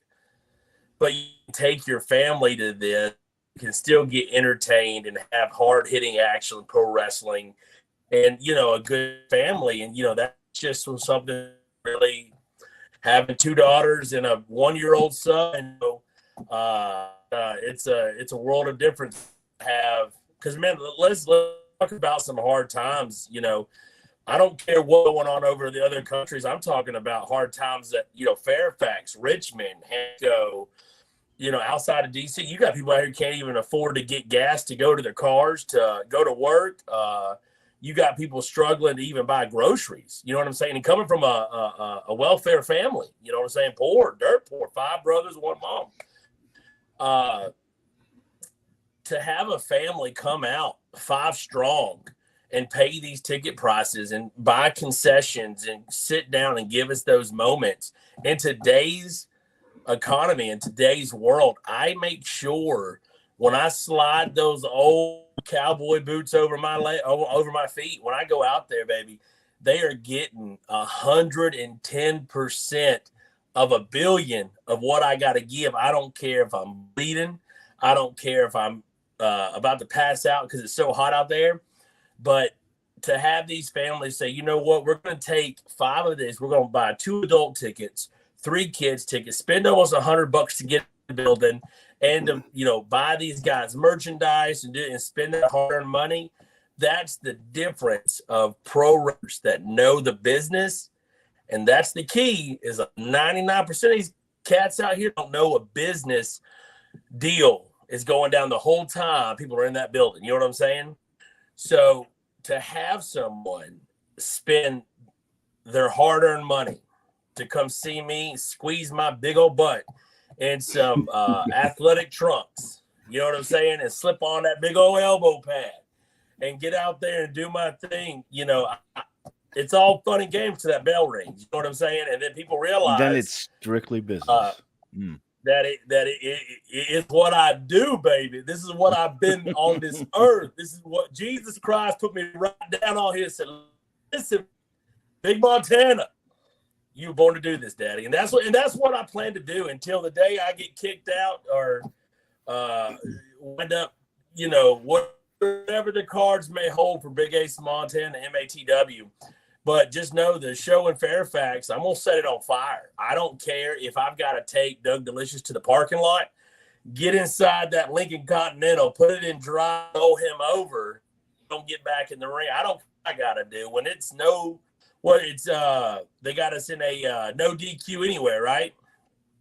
but you can take your family to this, you can still get entertained and have hard-hitting action in pro wrestling and, a good family. And, that just was something really having 2 daughters and a 1-year-old son. It's a world of difference to have. Because, man, let's talk about some hard times. I don't care what's going on over the other countries. I'm talking about hard times that, Fairfax, Richmond, Hanko, outside of DC, you got people out here who can't even afford to get gas to go to their cars, to go to work. You got people struggling to even buy groceries. You know what I'm saying? And coming from a welfare family, you know what I'm saying? Poor, dirt poor, 5 brothers, 1 mom. To have a family come out 5 strong and pay these ticket prices and buy concessions and sit down and give us those moments in today's economy, in today's world, I make sure when I slide those old cowboy boots over my feet, when I go out there, baby, they are getting 110% of a billion of what I got to give. I don't care if I'm bleeding. I don't care if I'm about to pass out because it's so hot out there. But to have these families say, you know what, we're going to take 5 of this. We're going to buy 2 adult tickets, 3 kids tickets, spend almost $100 to get in the building and, buy these guys merchandise and spend that hard-earned money. That's the difference of pro wrestlers that know the business. And that's the key is 99% of these cats out here don't know a business deal is going down the whole time people are in that building. You know what I'm saying? So to have someone spend their hard-earned money to come see me squeeze my big old butt in some athletic trunks, you know what I'm saying, and slip on that big old elbow pad and get out there and do my thing, you know, it's all fun and games to that bell rings. You know what I'm saying? And then people realize then it's strictly business. That it is what I do, baby. This is what I've been on this earth. This is what Jesus Christ put me right down on here and said, listen, Big Montana, you were born to do this, Daddy. And that's what I plan to do until the day I get kicked out or wind up, you know, whatever the cards may hold for Big Ace Montana, MATW. But just know the show in Fairfax, I'm going to set it on fire. I don't care if I've got to take Doug Delicious to the parking lot, get inside that Lincoln Continental, put it in drive, roll him over, don't get back in the ring. I don't I got to do when it's they got us in a no DQ anywhere, right?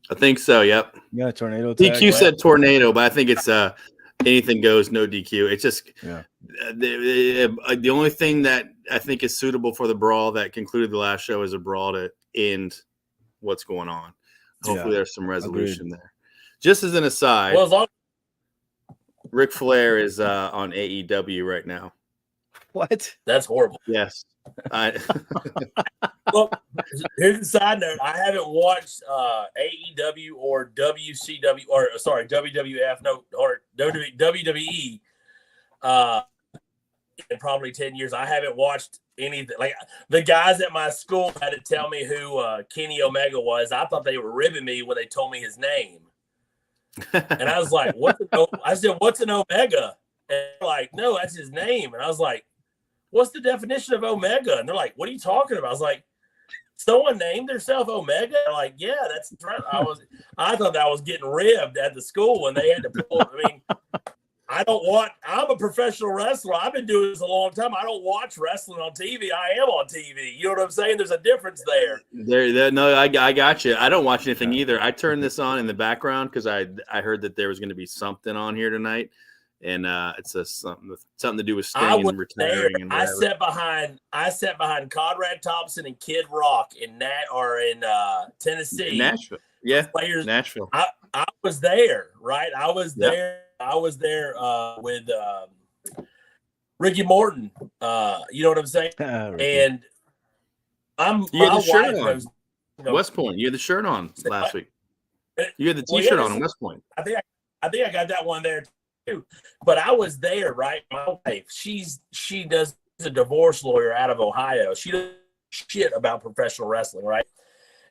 I think so, yep. Yeah, tornado tag, DQ said tornado, but I think it's anything goes, no DQ. It's just the only thing that I think is suitable for the brawl that concluded the last show is a brawl to end what's going on. Hopefully there's some resolution there. Just as an aside, Ric Flair is on AEW right now. What? That's horrible. Yes. Well, here's the side note. I haven't watched AEW or WCW or sorry, WWF, or WWE in probably 10 years. I haven't watched anything. Like the guys at my school had to tell me who Kenny Omega was. I thought they were ribbing me when they told me his name. And I was like, I said, what's an Omega? And they're like, no, that's his name. And I was like, what's the definition of Omega? And they're like, what are you talking about? I was like, someone named themselves Omega? They're like, yeah, that's right. I thought that was getting ribbed at the school when they had to pull. I mean, I'm a professional wrestler. I've been doing this a long time. I don't watch wrestling on TV. I am on TV. You know what I'm saying? There's a difference there. No, I got you. I don't watch anything either. I turned this on in the background because I heard that there was going to be something on here tonight. And it's something to do with Sting and retiring. And I sat behind Conrad Thompson and Kid Rock in Tennessee, Nashville. Yeah, players. Nashville. I was there, right? I was there with Ricky Morton. You know what I'm saying? And you had the shirt on. West Point. You had the shirt on last week. You had the T-shirt on West Point. I think I got that one there too. But I was there, right? My wife, she does a divorce lawyer out of Ohio. She does shit about professional wrestling, right?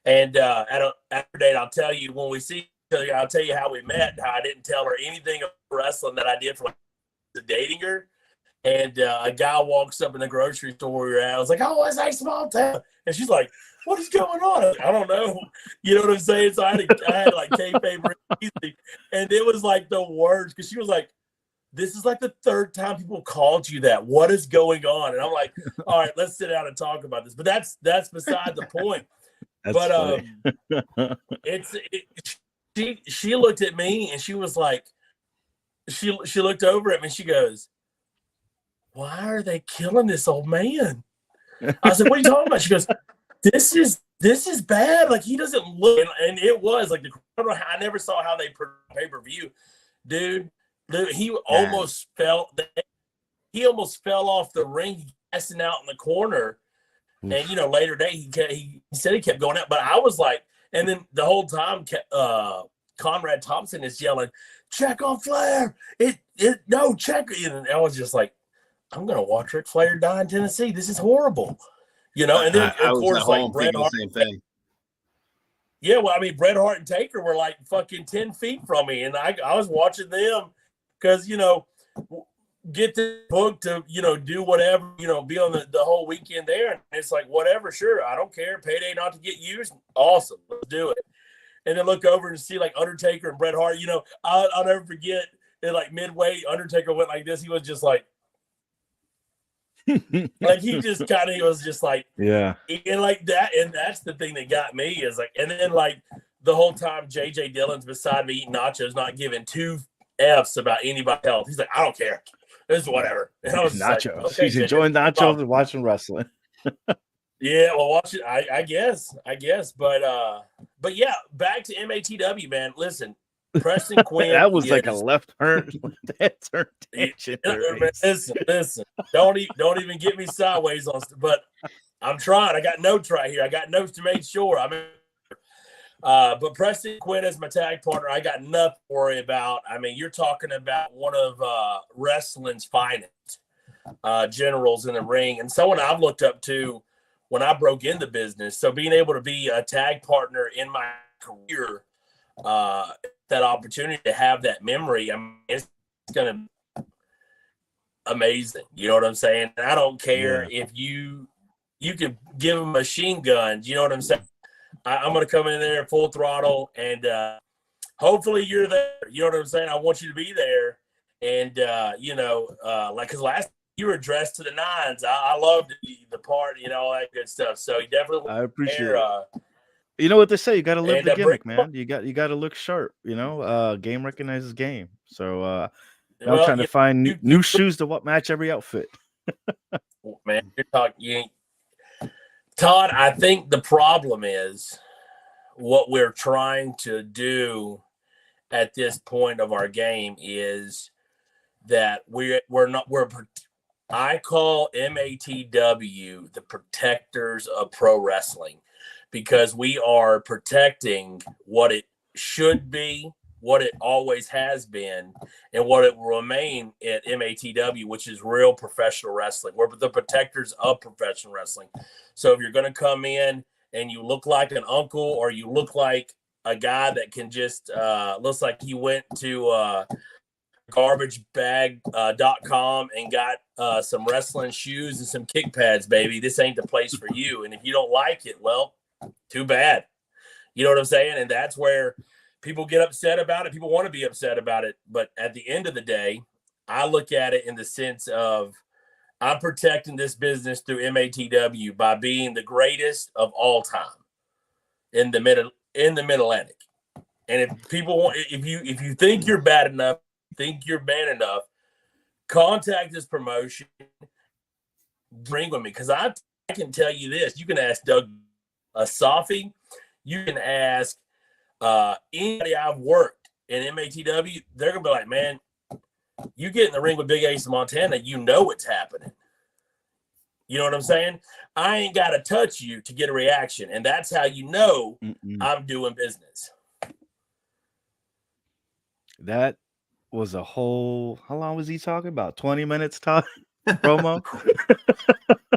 And at a date, I'll tell you when we see. I'll tell you how we met. How I didn't tell her anything about wrestling that I did for dating her. And a guy walks up in the grocery store we were at. I was like, "Oh, it's a small town," and she's like, "What is going on?" I was like, I don't know. You know what I'm saying? So I had like kayfabe easy, and it was like the words because she was like, "This is like the third time people called you that. What is going on?" And I'm like, "All right, let's sit down and talk about this." But that's beside the point. She looked at me and she was like, she looked over at me and she goes, "Why are they killing this old man?" I said, "What are you talking about?" She goes, This is bad. Like he doesn't look." And it was like I never saw how they pay-per-view, dude. He almost fell off the ring, gassing out in the corner. Oof. And later day he said he kept going out, but I was like. And then the whole time, Conrad Thompson is yelling, "Check on Flair! No, check!" And I was just like, "I'm gonna watch Ric Flair die in Tennessee. This is horrible," And then of course, like Bret Hart, same thing. Yeah, well, I mean, Bret Hart and Taker were like fucking 10 feet from me, and I was watching them because get the book to do whatever, be on the whole weekend there, and it's like whatever, sure, I don't care, payday not to get used, awesome, let's do it. And then look over and see like Undertaker and Bret Hart. I'll never forget that like midway Undertaker went like this. He was just like like he was just like and like that, and that's the thing that got me is like, and then like the whole time JJ Dillon's beside me eating nachos, not giving two F's about anybody else. He's like, I don't care. It's whatever. And I was just nachos. like, okay, He's enjoying nachos and watching wrestling. Yeah, well, watch it. I guess. But yeah, back to MATW, man. Listen, Preston Quinn. That was like a left turn. That turned tangent. Listen. Don't even get me sideways on. But I'm trying. I got notes right here. I got notes to make sure. I mean, but Preston Quinn as my tag partner, I got nothing to worry about. I mean, you're talking about one of wrestling's finest generals in the ring, and someone I've looked up to when I broke into business. So being able to be a tag partner in my career, that opportunity to have that memory, I mean, it's going to amazing. You know what I'm saying? And I don't care if you could give them machine guns. You know what I'm saying? I'm going to come in there full throttle, and hopefully you're there. You know what I'm saying? I want you to be there. And, like, because last you were dressed to the nines. I loved the part, all that good stuff. So you definitely. I appreciate it. You know what they say? You got to live the gimmick, man. You got to look sharp. Game recognizes game. So I'm trying to find new shoes to match every outfit. Man, you're talking. Todd, I think the problem is what we're trying to do at this point of our game is that I call MATW the protectors of pro wrestling, because we are protecting what it should be, what it always has been, and what it will remain at MATW, which is real professional wrestling. We're the protectors of professional wrestling. So if you're going to come in and you look like an uncle, or you look like a guy that can just looks like he went to garbagebag.com and got some wrestling shoes and some kick pads, baby, this ain't the place for you. And if you don't like it, well, too bad. You know what I'm saying? And that's where people get upset about it. People want to be upset about it. But at the end of the day, I look at it in the sense of I'm protecting this business through MATW by being the greatest of all time in the Mid-Atlantic. And if people want, if you think you're bad enough, think you're bad enough, contact this promotion, bring with me. Because I can tell you this, you can ask Doug Asafi, you can ask anybody I've worked in MATW, they're gonna be like, man, you get in the ring with Big Ace of Montana, you know what's happening. You know what I'm saying? I ain't got to touch you to get a reaction, and that's how you know I'm doing business. That was a whole. How long was he talking about? 20 minutes talk promo.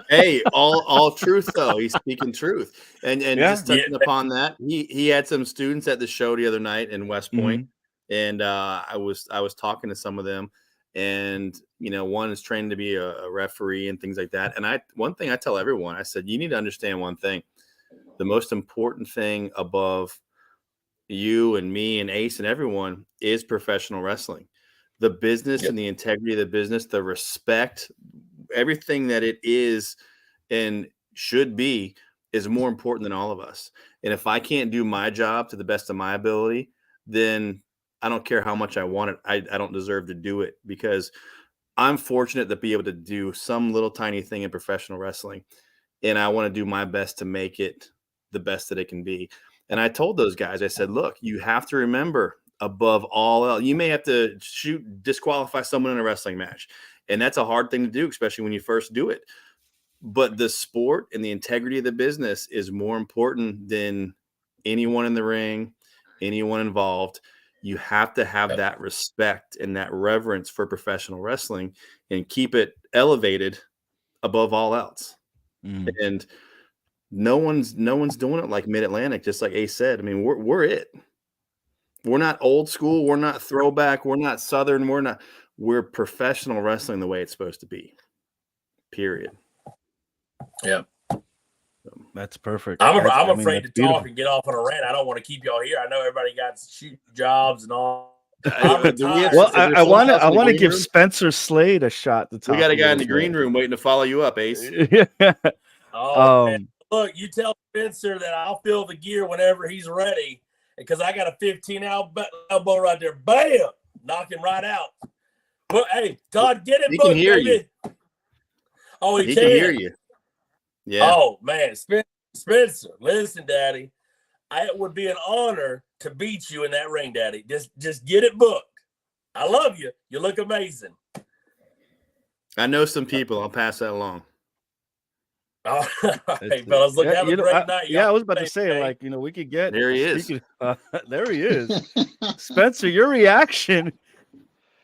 Hey, all truth though. He's speaking truth, and just touching upon that, he had some students at the show the other night in West Point, and I was talking to some of them, and one is trained to be a referee and things like that. And one thing I tell everyone, I said, you need to understand one thing: the most important thing above you and me and Ace and everyone is professional wrestling. The business and the integrity of the business, the respect, everything that it is and should be is more important than all of us. And if I can't do my job to the best of my ability, then I don't care how much I want it. I don't deserve to do it, because I'm fortunate to be able to do some little tiny thing in professional wrestling. And I want to do my best to make it the best that it can be. And I told those guys, I said, look, you have to remember, above all else, you may have to disqualify someone in a wrestling match. And that's a hard thing to do, especially when you first do it. But the sport and the integrity of the business is more important than anyone in the ring, anyone involved. You have to have that respect and that reverence for professional wrestling and keep it elevated above all else. And no one's doing it like Mid-Atlantic, just like Ace said. I mean, we're it. We're not old school. We're not throwback. We're not Southern. We're professional wrestling the way it's supposed to be. Period. Yeah. That's perfect. I'm afraid to talk and get off on a rant. I don't want to keep y'all here. I know everybody got shoot jobs and all. Well, I want to give Spencer Slade a shot to talk. We got a guy in the green room waiting to follow you up, Ace. Man. Look, you tell Spencer that I'll fill the gear whenever he's ready, because I got a 15 elbow right there. Bam! knock him right out. But hey, Todd, get it He booked, can hear baby. you. Oh, He can hear you. Yeah. Oh man, Spencer, listen, Daddy. It would be an honor to beat you in that ring, Daddy. Just get it booked. I love you. You look amazing. I know some people. I'll pass that along. All right, fellas. Look, have a great night. Yeah, I was about to say, okay? like, we could get There he is. There he is. Spencer, your reaction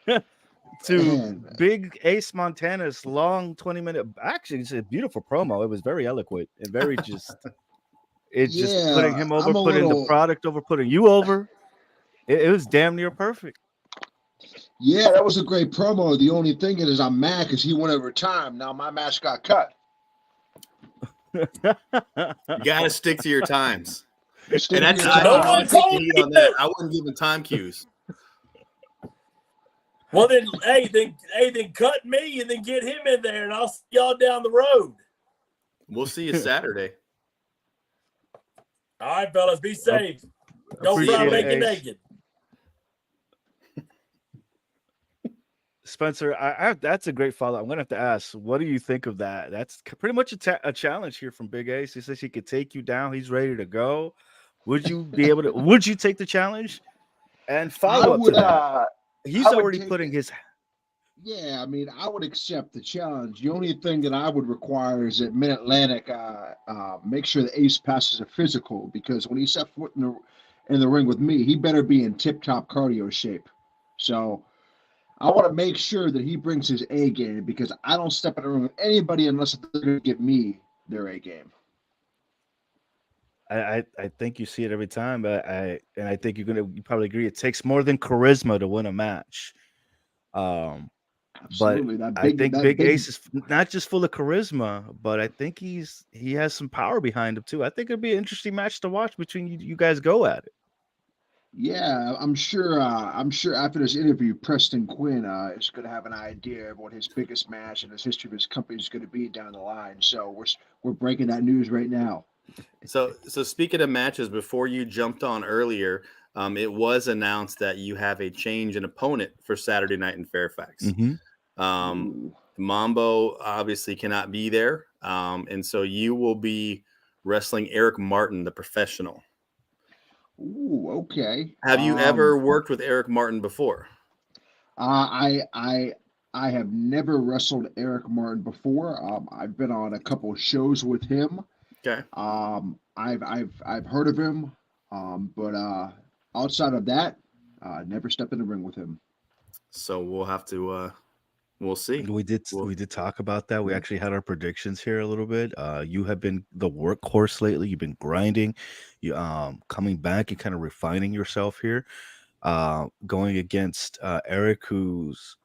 to Man. Big Ace Montana's long 20-minute, actually, it's a beautiful promo. It was very eloquent and very just putting him over, putting the product over, putting you over. It was damn near perfect. Yeah, that was a great promo. The only thing is I'm mad because he went over time. Now my match got cut. You got to stick to your times. Stick And to that's your I time. would take the heat on that. I wouldn't give him time cues. Well, then cut me and then get him in there, and I'll see y'all down the road. We'll see you Saturday. All right, fellas, be safe. Don't try Appreciate make it, it Ace. naked. Spencer, that's a great follow. I'm gonna have to ask, what do you think of that? That's pretty much a challenge here from Big Ace. He says he could take you down. He's ready to go. Would you be able to? Would you take the challenge? And follow up to that, he's already putting his. Yeah, I mean, I would accept the challenge. The only thing that I would require is that Mid-Atlantic make sure the Ace passes a physical, because when he set foot in the ring with me, he better be in tip-top cardio shape. So I want to make sure that he brings his A game, because I don't step in the ring with anybody unless they're going to give me their A game. I think you see it every time, but I think you probably agree. It takes more than charisma to win a match. Absolutely. But I think Big Ace is not just full of charisma, but I think he has some power behind him too. I think it'd be an interesting match to watch between you guys. Go at it. Yeah, I'm sure after this interview, Preston Quinn is going to have an idea of what his biggest match in his history of his company is going to be down the line. So we're breaking that news right now. So speaking of matches, before you jumped on earlier, it was announced that you have a change in opponent for Saturday night in Fairfax. Mambo obviously cannot be there, and so you will be wrestling Eric Martin, the professional. Ooh, okay. Have you ever worked with Eric Martin before? I have never wrestled Eric Martin before. I've been on a couple of shows with him. Okay. I've heard of him, but outside of that, never stepped in the ring with him. So we'll have to we'll see. We did talk about that. We actually had our predictions here a little bit. You have been the workhorse lately. You've been grinding. You coming back and kind of refining yourself here. Going against Eric, who's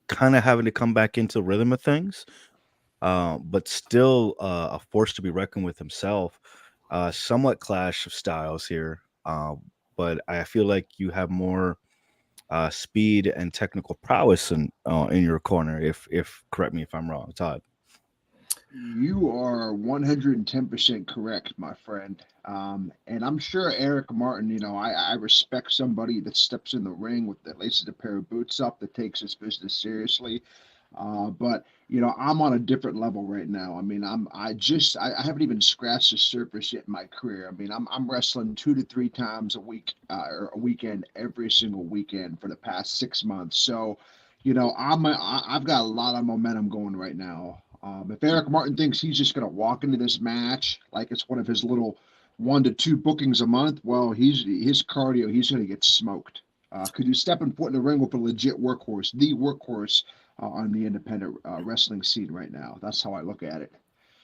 kind of having to come back into the rhythm of things. But still a force to be reckoned with himself. Somewhat clash of styles here, but I feel like you have more speed and technical prowess in your corner. If correct me if I'm wrong, Todd. You are 110% correct, my friend. And I'm sure Eric Martin, I respect somebody that steps in the ring that laces a pair of boots up, that takes his business seriously. But I'm on a different level right now. I mean, I haven't even scratched the surface yet in my career. I mean, I'm wrestling 2 to 3 times a week or a weekend every single weekend for the past 6 months. So, I've got a lot of momentum going right now. If Eric Martin thinks he's just going to walk into this match like it's one of his little 1 to 2 bookings a month, well, his cardio, he's going to get smoked. Could you step and foot in the ring with a legit workhorse, the workhorse on the independent wrestling scene right now? That's how I look at it.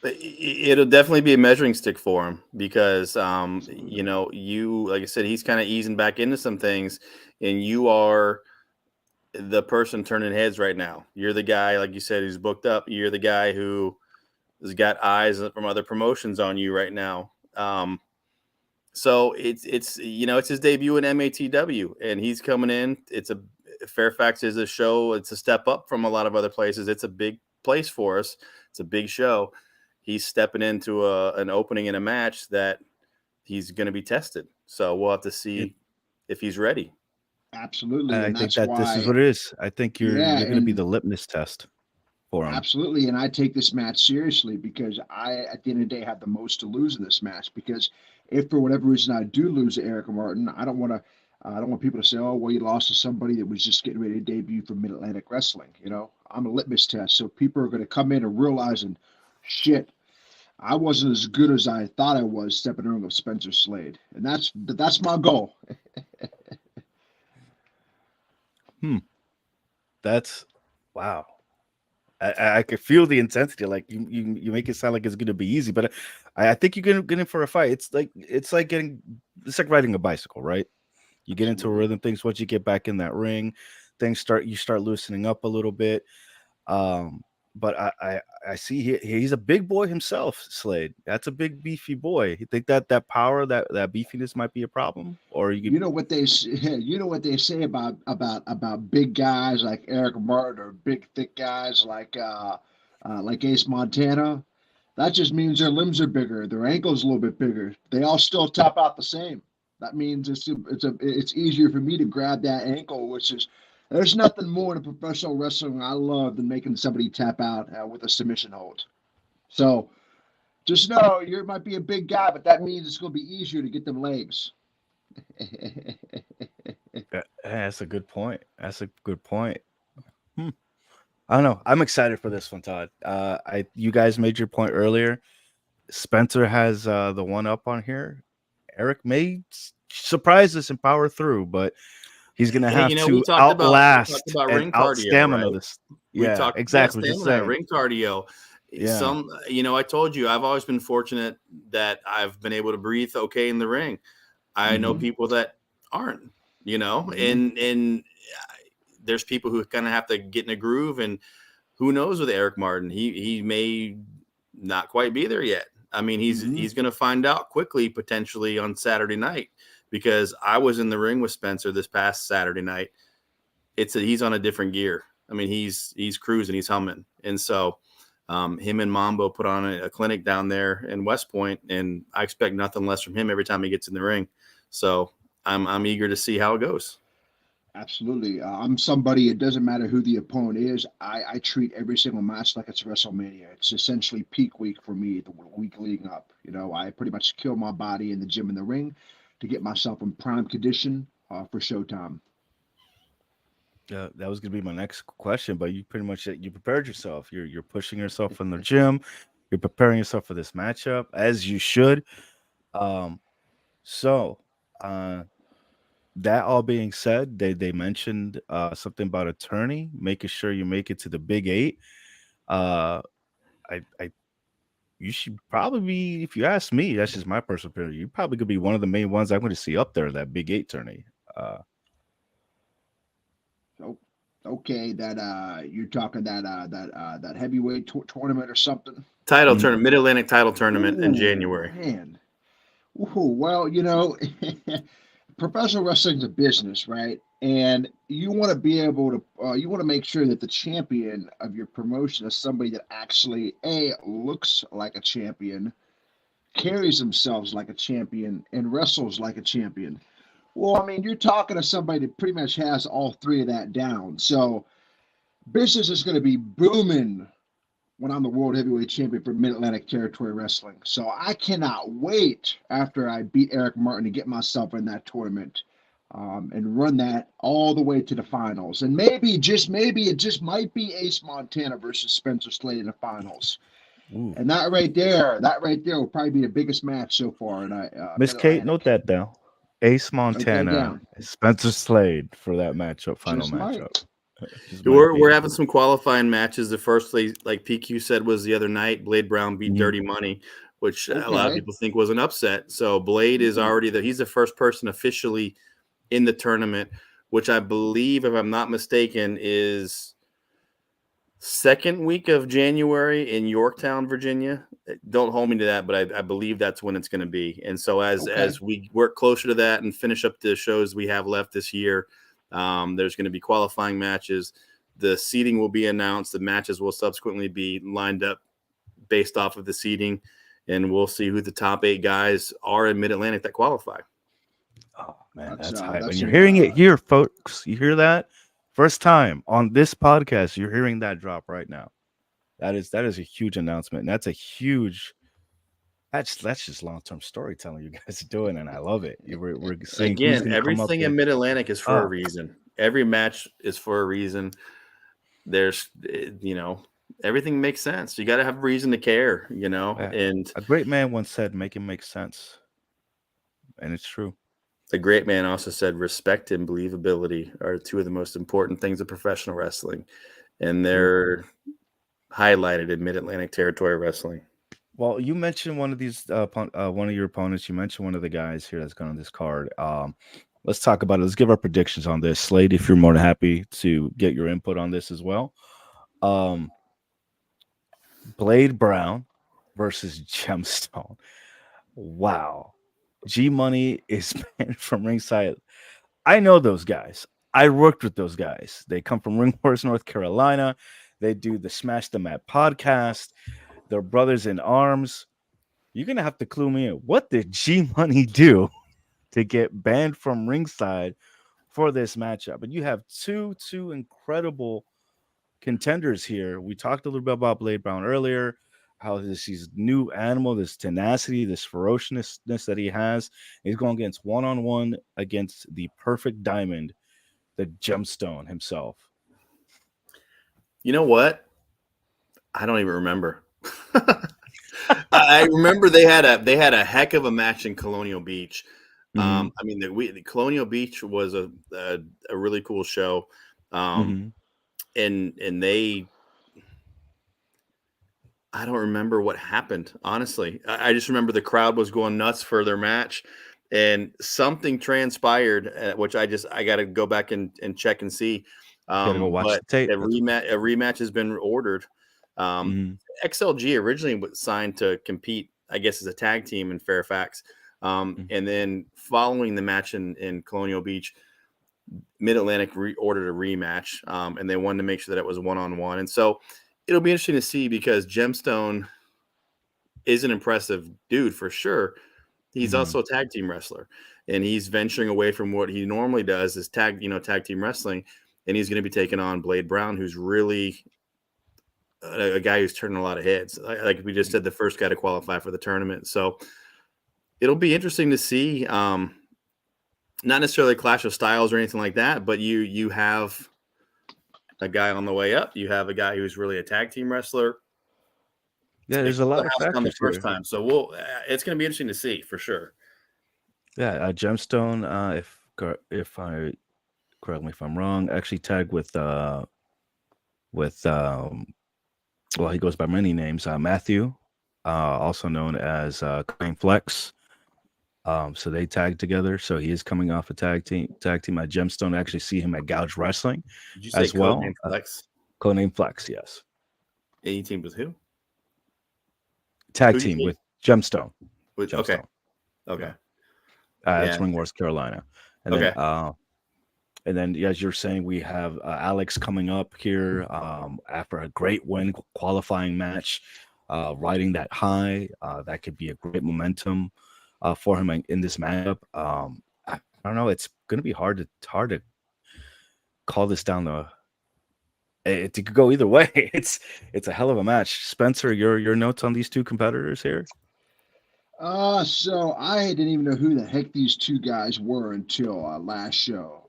It'll definitely be a measuring stick for him because, like I said, he's kind of easing back into some things, and you are the person turning heads right now. You're the guy, like you said, who's booked up. You're the guy who has got eyes from other promotions on you right now. So it's his debut in MATW, and he's coming in. Fairfax is a show. It's a step up from a lot of other places. It's a big place for us. It's a big show. He's stepping into an opening in a match that he's going to be tested. So we'll have to see if he's ready. Absolutely, And I and think that's that this is why. what it is. I think Yeah, you're going to be and the litmus test for him. absolutely, and I take this match seriously because I, at the end of the day, have the most to lose in this match. Because if for whatever reason I do lose to Eric Martin, I don't want to. I don't want people to say, "Oh, well, you lost to somebody that was just getting ready to debut for Mid Atlantic Wrestling." You know, I'm a litmus test, so people are going to come in and realizing, shit, I wasn't as good as I thought I was stepping in the ring of Spencer Slade, and that's my goal. That's wow. I could feel the intensity. Like you make it sound like it's going to be easy, but I think you're going to get in for a fight. It's like riding a bicycle, right? You get into a Absolutely. rhythm. Things once you get back in that ring, you start loosening up a little bit. Um, but I see he's a big boy himself, Slade. That's a big beefy boy. You think that power, that beefiness might be a problem, or you You know what they you know what they say about big guys like Eric Martin or big thick guys like Ace Montana. That just means their limbs are bigger, their ankles a little bit bigger. They all still top out the same. That means it's easier for me to grab that ankle, which is there's nothing more in professional wrestling I love than making somebody tap out with a submission hold. So just know you might be a big guy, but that means it's going to be easier to get them legs. That's a good point. That's a good point. Hmm. I don't know. I'm excited for this one, Todd. You guys made your point earlier. Spencer has the one up on here. Eric may surprise us and power through, but he's gonna Hey, have we to talked outlast about and ring out cardio, stamina right? this. We Yeah, talked about exactly. Just stamina, saying. ring cardio. Yeah. I told you I've always been fortunate that I've been able to breathe okay in the ring. I know Mhm. people that aren't, Mhm. and there's people who kind of have to get in a groove, and who knows with Eric Martin, he may not quite be there yet. I mean, Mhm. he's going to find out quickly, potentially on Saturday night, because I was in the ring with Spencer this past Saturday night. He's on a different gear. I mean, he's cruising, he's humming, and so him and Mambo put on a clinic down there in West Point, and I expect nothing less from him every time he gets in the ring. So I'm eager to see how it goes. Absolutely. I'm somebody, it doesn't matter who the opponent is. I treat every single match like it's WrestleMania. It's essentially peak week for me, the week leading up. You know, I pretty much kill my body in the gym and the ring to get myself in prime condition for showtime. Yeah, that was gonna be my next question, but you pretty much you prepared yourself. You're pushing yourself in the gym. You're preparing yourself for this matchup as you should. Um, so uh, that all being said, they mentioned something about attorney, making sure you make it to the Big Eight. Uh, I you should probably be, if you ask me, that's just my personal opinion. You probably could be one of the main ones I'm going to see up there, that Big Eight tourney. Uh, So, okay, that you're talking that heavyweight tournament or something. Title mhm. tournament, Mid Atlantic title tournament in Ooh, January. man. Ooh, well, you know, professional wrestling's a business, right? And you want to be able to, you want to make sure that the champion of your promotion is somebody that actually looks like a champion, carries themselves like a champion, and wrestles like a champion. Well, I mean, you're talking to somebody that pretty much has all three of that down. So business is going to be booming when I'm the world heavyweight champion for Mid Atlantic Territory Wrestling. So I cannot wait after I beat Eric Martin to get myself in that tournament and run that all the way to the finals. And maybe, just maybe, it just might be Ace Montana versus Spencer Slade in the finals. Ooh. And that right there will probably be the biggest match so far in Miss Mid Kate, note Atlantic. that down. Ace Note that Montana, down. Spencer Slade for that matchup, final Just matchup. might. Just might We're be. having some qualifying matches. The first, like PQ said, was the other night. Blade Brown beat Mhm. Dirty Money, which a lot of Okay. people think was an upset. So Blade is Ooh. already he's the first person officially in the tournament, which I believe, if I'm not mistaken, is second week of January in Yorktown, Virginia. Don't hold me to that, but I believe that's when it's going to be. And so Okay. as we work closer to that and finish up the shows we have left this year, there's going to be qualifying matches. The seeding will be announced. The matches will subsequently be lined up based off of the seeding, and we'll see who the top 8 guys are in Mid Atlantic that qualify. Oh Man, That's that's hype. And that's you're a hearing it here, folks. You hear that? First time on this podcast, you're hearing that drop right now. That is a huge announcement. And that's a huge that's just long-term storytelling you guys are doing, and I love it. We're seeing who's Again, gonna come up everything in with Mid Atlantic is for a oh, reason. Every match is for a reason. There's, everything makes sense. You got to have a reason to care, and a great man once said, make it make sense. And it's true. the great man also said respect and believability are two of the most important things of professional wrestling, and they're highlighted in Mid-Atlantic Territory Wrestling. Well, you mentioned one of these one of your opponents. You mentioned one of the guys here that's gone on this card. Let's talk about it. Let's give our predictions on this. Slade, if you're more than happy to get your input on this as well. Blade Brown versus Gemstone. Wow. G Money is banned from ringside. I know those guys. I worked with those guys. They come from Ringhorse, North Carolina. They do the Smash the Mat podcast. They're brothers in arms. You're going to have to clue me in. What did G Money do to get banned from ringside for this matchup? And you have two incredible contenders here. We talked a little bit about Blade Brown earlier, how this new animal, this tenacity, this ferociousness that he has. He's going against one-on-one against the perfect diamond, the Gemstone himself. You know what? I don't even remember. I remember they had a heck of a match in Colonial Beach. I mean, the Colonial Beach was a really cool show, and they. I don't remember what happened, honestly. I just remember the crowd was going nuts for their match, and something transpired, which I got to go back and check and see. Gotta go watch but the tape. A rematch has been ordered. XLG originally was signed to compete, I guess, as a tag team in Fairfax. And then following the match in Colonial Beach, Mid-Atlantic ordered a rematch, and they wanted to make sure that it was one-on-one. And so it'll be interesting to see, because Gemstone is an impressive dude for sure. He's also a tag team wrestler, and he's venturing away from what he normally does, is tag team wrestling. And he's going to be taking on Blade Brown, who's really a guy who's turning a lot of heads. Like we just said, the first guy to qualify for the tournament. So it'll be interesting to see. Not necessarily a clash of styles or anything like that, but you have a guy on the way up. You have a guy who's really a tag team wrester. Yeah, there's a lot of factors on the first here. time. So it's going to be interesting to see for sure. Yeah, Gemstone, if I correct me if I'm wrong, actually tagged with well, he goes by many names. Matthew, also known as Claim Flex. So they tagged together. So he is coming off a tag team. Gemstone, I actually see him at Gouge Wrestling. Did you say as well? Flex? Codename Flex, yes. A team with who? Tag team with Gemstone. Gemstone. Okay. That's Ringhorse, Carolina. And okay. then, as you're saying, we have Alex coming up here after a great win qualifying match, riding that high. That could be a great momentum for him in this matchup. I don't know. It's going to be hard to call this down. It could go either way. It's a hell of a match. Spencer, your notes on these two competitors here? So I didn't even know who the heck these two guys were until last show.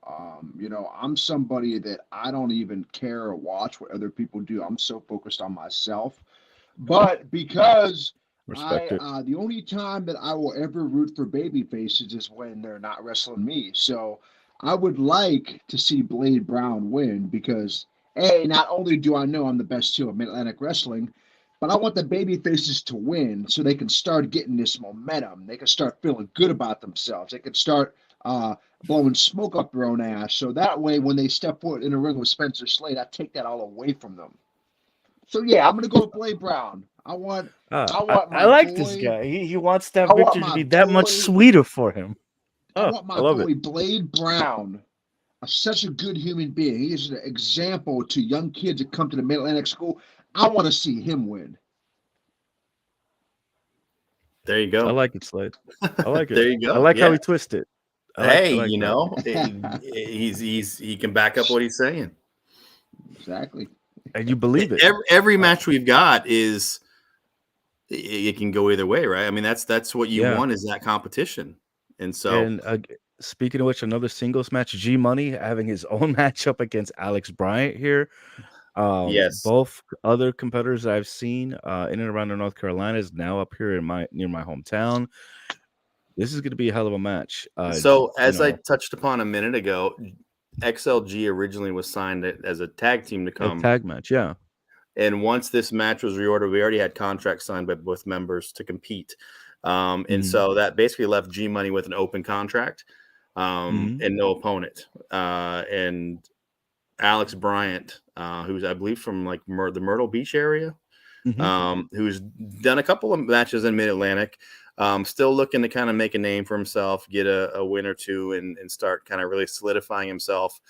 I'm somebody that I don't even care or watch what other people do. I'm so focused on myself. But because the only time that I will ever root for baby faces is when they're not wrestling me. So I would like to see Blade Brown win, because not only do I know I'm the best heel of Mid-Atlantic Wrestling, but I want the baby faces to win so they can start getting this momentum. They can start feeling good about themselves. They can start blowing smoke up their own ass. So that way, when they step foot in a ring with Spencer Slade, I take that all away from them. So yeah, I'm gonna go with Blade Brown. I like this guy. He wants that victory to be that much sweeter for him. I want my boy Blade Brown, such a good human being. He is an example to young kids that come to the Mid-Atlantic school. I want to see him win. There you go. I like it, Slade. I like it. There you go. I like how he twisted. Hey, like you that. know, he can back up what he's saying. Exactly. And you believe it. Every match we've got is it can go either way, right? I mean, that's what you Yeah. want is that competition. And so, And speaking of which, another singles match, G Money having his own matchup against Alex Bryant here. yes. Both other competitors I've seen in and around the North Carolina is now up here near my hometown. This is going to be a hell of a match. So, as I know, touched upon a minute ago, XLG originally was signed as a tag team to a come. tag match, yeah. And once this match was reordered, we already had contracts signed by both members to compete. And so that basically left G Money with an open contract and no opponent. And Alex Bryant, who's I believe from like the Myrtle Beach area, who's done a couple of matches in Mid-Atlantic, still looking to kind of make a name for himself, get a win or two, and start kind of really solidifying himself.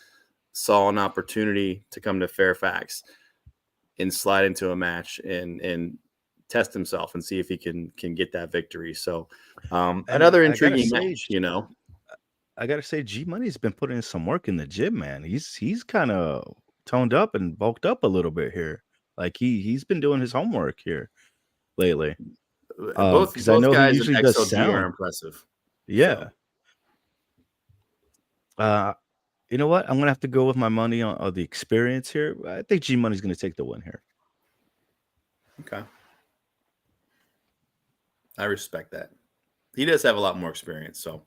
Saw an opportunity to come to Fairfax and slide into a match and test himself and see if he can get that victory. So another intriguing match, you know. I gotta say, G Money's been putting in some work in the gym, man. He's kind of toned up and bulked up a little bit here. Like he's been doing his homework here lately. Both Because I know he guys usually in does XLG are sound. impressive. Yeah. So. You know what? I'm gonna have to go with my money on the experience here. I think G Money's gonna take the win here. Okay. I respect that. He does have a lot more experience, so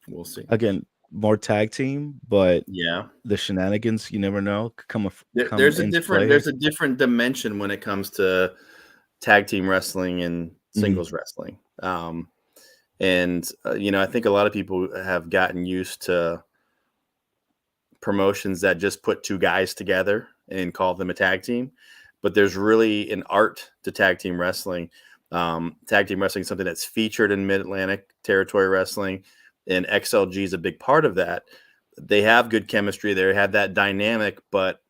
we'll see. Again, more tag team, but yeah, the shenanigans you never know come there's a different play. There's a different dimension when it comes to tag team wrestling and singles wrestling. And you know, I think a lot of people have gotten used to promotions that just put two guys together and call them a tag team, but there's really an art to tag team wrestling. Tag team wrestling is something that's featured in Mid-Atlantic territory wrestling, and XLG is a big part of that. They have good chemistry. They have that dynamic, but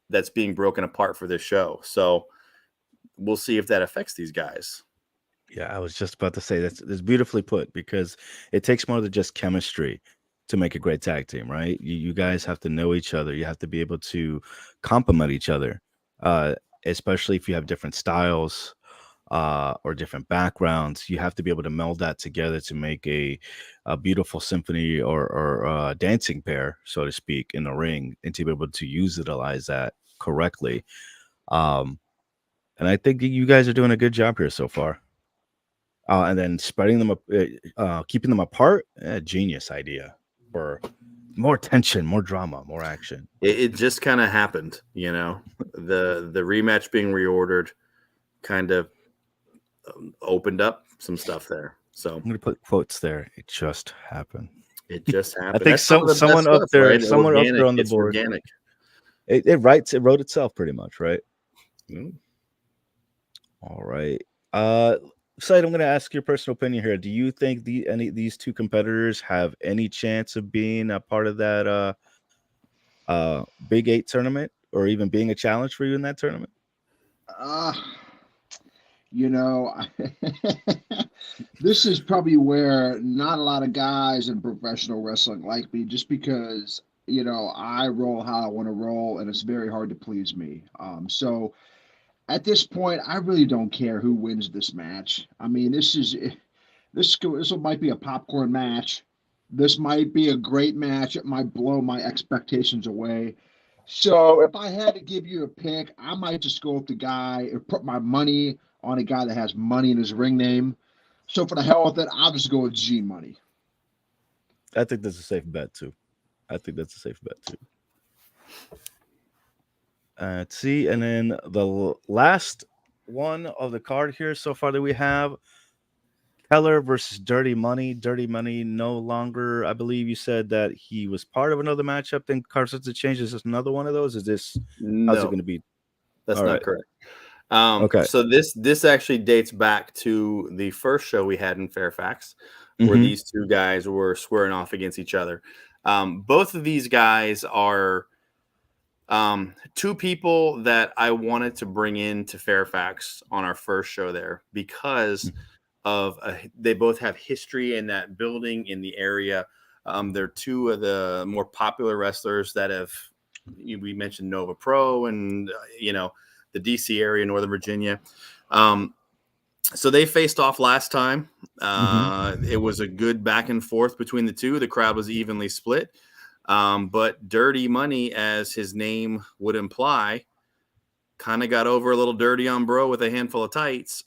that's being broken apart for this show. So we'll see if that affects these guys. Yeah, I was just about to say that's beautifully put, because it takes more than just chemistry to make a great tag team, right? You guys have to know each other. You have to be able to complement each other, especially if you have different styles or different backgrounds. You have to be able to meld that together to make a beautiful symphony or dancing pair, so to speak, in the ring, and to be able to utilize that correctly. And I think you guys are doing a good job here so far. And then spreading them up, keeping them apart, genius idea for more tension, more drama, more action. It just kind of happened, you know. The rematch being reordered kind of opened up some stuff there. So I'm gonna put quotes there. It just happened. It just happened. I think That's some of the someone best up stuff, there, right? someone up there on the It's board. organic. It wrote itself pretty much, right? All right. Said, I'm going to ask your personal opinion here. Do you think these two competitors have any chance of being a part of that Big 8 tournament, or even being a challenge for you in that tournament? You know, this is probably where not a lot of guys in professional wrestling like me, just because, you know, I roll how I want to roll, and it's very hard to please me. So at this point, I really don't care who wins this match. I mean, this might be a popcorn match. This might be a great match. It might blow my expectations away. So if I had to give you a pick, I might just go with the guy or put my money on a guy that has money in his ring name. So for the hell with it, I'll just go with G Money. I think that's a safe bet too. Let's see, and then the last one of the card here so far that we have, Keller versus Dirty Money. Dirty Money no longer, I believe you said that he was part of another matchup. Then Carson to change. Is this another one of those? Is this how's it going to be? That's not correct. Okay. So this actually dates back to the first show we had in Fairfax, where these two guys were squaring off against each other. Both of these guys are two people that I wanted to bring into Fairfax on our first show there, because they both have history in that building, in the area. They're two of the more popular wrestlers that have, we mentioned Nova Pro and, the DC area, Northern Virginia. So they faced off last time. It was a good back and forth between the two. The crowd was evenly split. But Dirty Money, as his name would imply, kind of got over a little dirty on Bro with a handful of tights.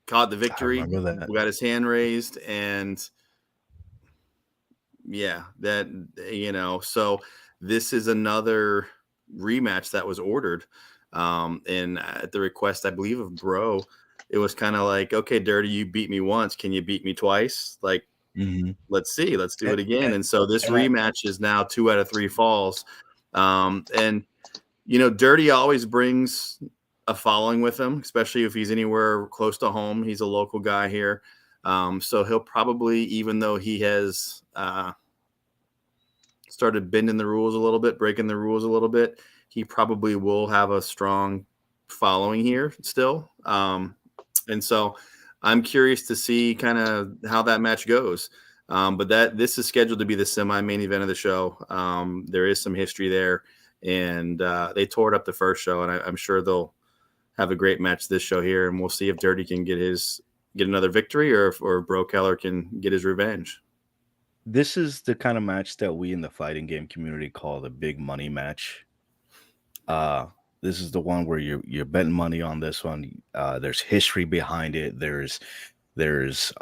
Caught the victory. I remember that. Got his hand raised, and yeah, that, so this is another rematch that was ordered. And at the request, I believe, of Bro, it was kind of like, okay, Dirty, you beat me once. Can you beat me twice? Like, let's see. Let's do it again. And so this rematch is now 2 out of 3 falls. And, Dirty always brings a following with him, especially if he's anywhere close to home. He's a local guy here. So he'll probably, even though he has started bending the rules a little bit, breaking the rules a little bit, he probably will have a strong following here still. And so I'm curious to see kind of how that match goes. But this is scheduled to be the semi-main event of the show. There is some history there, and they tore it up the first show, and I'm sure they'll have a great match this show here, and we'll see if Dirty can get another victory, or Bro Keller can get his revenge. This is the kind of match that we in the fighting game community call the big money match. This is the one where you're betting money on this one. There's history behind it. There's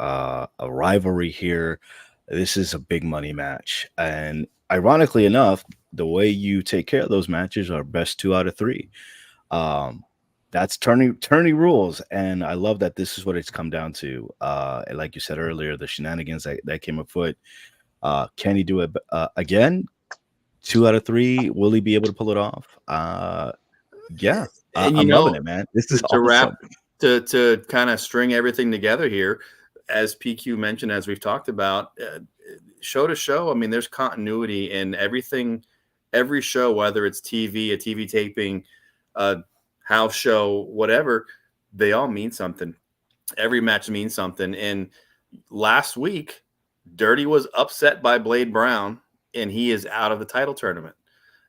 a rivalry here. This is a big money match, and ironically enough, the way you take care of those matches are best 2 out of 3. That's tourney rules, and I love that this is what it's come down to. And like you said earlier, the shenanigans that came afoot. Can he do it again? 2 out of 3. Will he be able to pull it off? Yeah, and I'm loving it, man. This is awesome. To kind of string everything together here, as PQ mentioned, as we've talked about, show to show. I mean, there's continuity in everything. Every show, whether it's TV, a TV taping, a house show, whatever, they all mean something. Every match means something. And last week, Dirty was upset by Blade Brown, and he is out of the title tournament.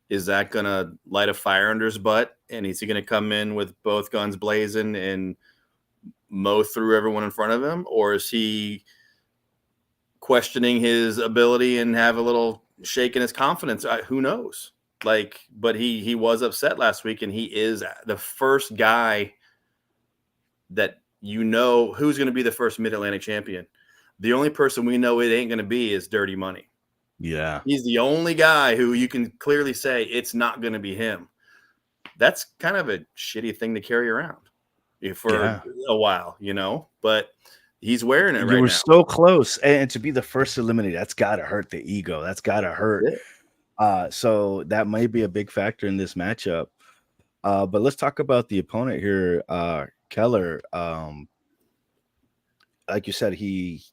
Is that going to light a fire under his butt? And is he going to come in with both guns blazing and mow through everyone in front of him? Or is he questioning his ability and have a little shake in his confidence? Who knows? But he was upset last week, and he is the first guy that who's going to be the first Mid-Atlantic champion. The only person we know it ain't going to be is Dirty Money. Yeah. He's the only guy who you can clearly say it's not going to be him. That's kind of a shitty thing to carry around for a while, but he's wearing it right now. You were so close. And to be the first eliminated, that's got to hurt the ego. That's got to hurt. Yeah. So that may be a big factor in this matchup. But let's talk about the opponent here, Keller. Like you said, he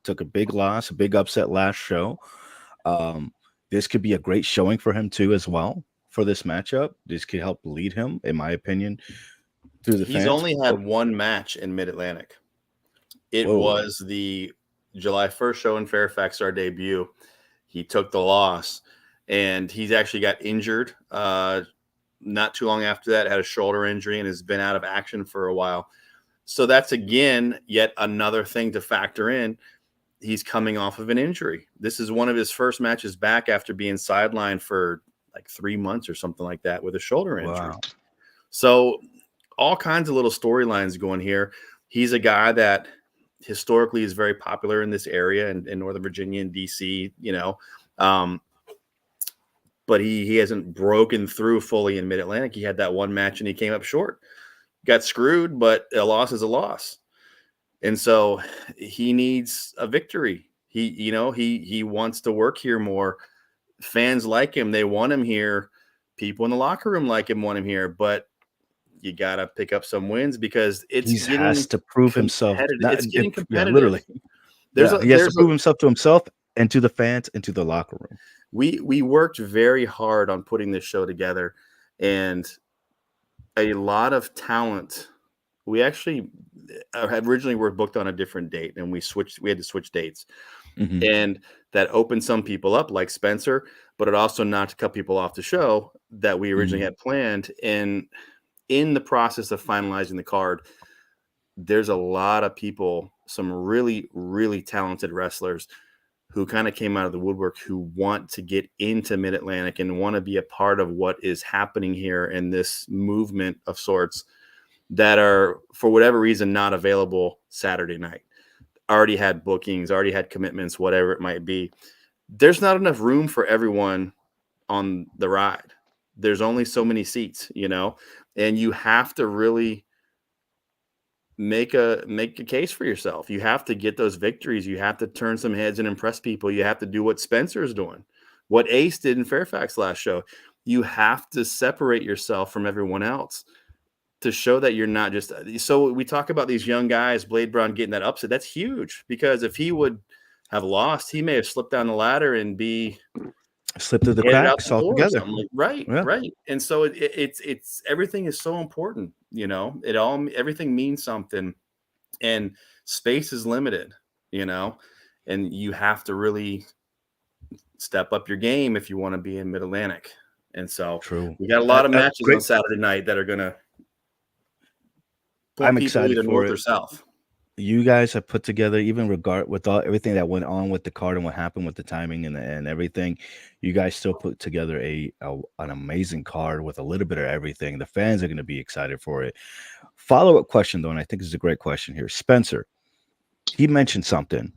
took a big loss, a big upset last show. This could be a great showing for him too, as well, for this matchup. This could help lead him, in my opinion, through the fans. He's only had one match in Mid-Atlantic. It was the July 1st show in Fairfax, our debut. He took the loss, and he's actually got injured not too long after that, had a shoulder injury, and has been out of action for a while. So that's, again, yet another thing to factor in. He's coming off of an injury. This is one of his first matches back after being sidelined for like 3 months or something like that with a shoulder injury. Wow. So all kinds of little storylines going here. He's a guy that historically is very popular in this area in Northern Virginia and DC, but he hasn't broken through fully in Mid-Atlantic. He had that one match and he came up short. Got screwed, but a loss is a loss. And so he needs a victory. He wants to work here more. Fans like him. They want him here. People in the locker room like him, want him here. But you got to pick up some wins because he has to prove himself. It's getting competitive. Literally. He has to prove himself to himself and to the fans and to the locker room. We worked very hard on putting this show together, and a lot of talent. We actually, originally were booked on a different date, and we had to switch dates. Mhm. And that opened some people up, like Spencer, but it also knocked a couple people off the show that we originally had planned. And in the process of finalizing the card, there's a lot of people, some really, really talented wrestlers who kind of came out of the woodwork who want to get into Mid-Atlantic and want to be a part of what is happening here in this movement of sorts that are, for whatever reason, not available Saturday night. Already had bookings, already had commitments, whatever it might be. There's not enough room for everyone on the ride. There's only so many seats, and you have to really make a case for yourself. You have to get those victories. You have to turn some heads and impress people. You have to do what Spencer's doing, what Ace did in Fairfax last show. You have to separate yourself from everyone else to show that you're not just. So we talk about these young guys, Blade Brown getting that upset. That's huge, because if he would have lost, he may have slipped down the ladder and be slipped through the headed out cracks the door or altogether. something. Right. Yeah. Right. And so it's everything is so important. Everything means something, and space is limited. And you have to really step up your game if you want to be in Mid-Atlantic. And so True. we got a lot of matches great. on Saturday night that are gonna. I'm excited for north it. or south. You guys have put together, even with everything that went on with the card and what happened with the timing and everything, you guys still put together an amazing card with a little bit of everything. The fans are going to be excited for it. Follow-up question, though, and I think this is a great question here. Spencer, he mentioned something,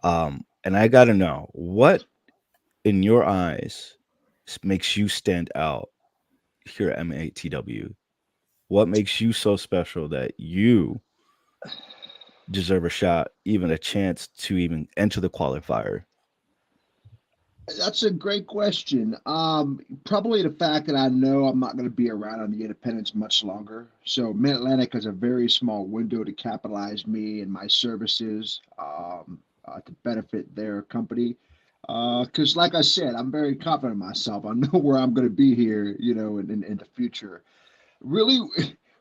and I got to know, what in your eyes makes you stand out here at MATW? What makes you so special that you deserve a shot, even a chance to even enter the qualifier? That's a great question. Probably the fact that I know I'm not going to be around on the independents much longer. So Mid-Atlantic has a very small window to capitalize me and my services to benefit their company. Because, like I said, I'm very confident in myself. I know where I'm going to be here, in the future. Really,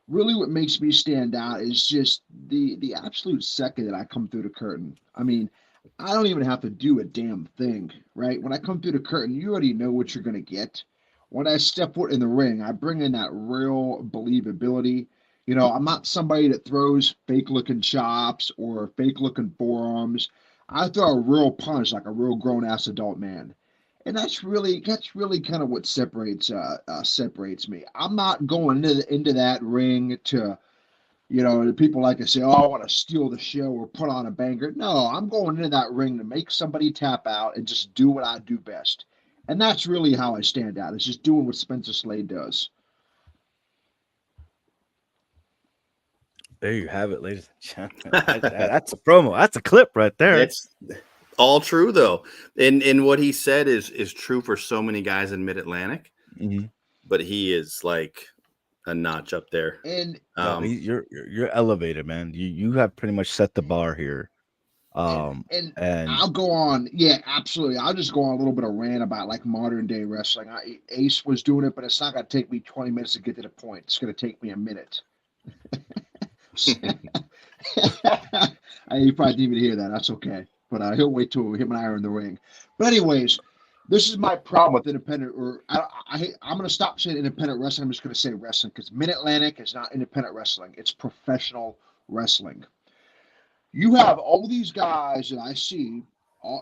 really, what makes me stand out is just the absolute second that I come through the curtain. I mean, I don't even have to do a damn thing, right? When I come through the curtain, you already know what you're going to get. When I step foot in the ring, I bring in that real believability. I'm not somebody that throws fake looking chops or fake looking forearms. I throw a real punch like a real grown ass adult man. And that's really kind of what separates me. I'm not going into that ring to, the people like to say, oh, I want to steal the show or put on a banger. No, I'm going into that ring to make somebody tap out and just do what I do best. And that's really how I stand out. It's just doing what Spencer Slade does. There you have it, ladies and gentlemen. That's a promo. That's a clip right there. It's all true, though. And what he said is true for so many guys in Mid-Atlantic. Mm-hmm. But he is like a notch up there. And you're elevated, man. You have pretty much set the bar here. And I'll go on. Yeah, absolutely. I'll just go on a little bit of rant about like modern day wrestling. Ace was doing it, but it's not going to take me 20 minutes to get to the point. It's going to take me a minute. You probably didn't even hear that. That's okay. But he'll wait till him and I are in the ring. But anyways, this is my problem with independent, or I'm going to stop saying independent wrestling. I'm just going to say wrestling, because Mid-Atlantic is not independent wrestling. It's professional wrestling. You have all these guys that I see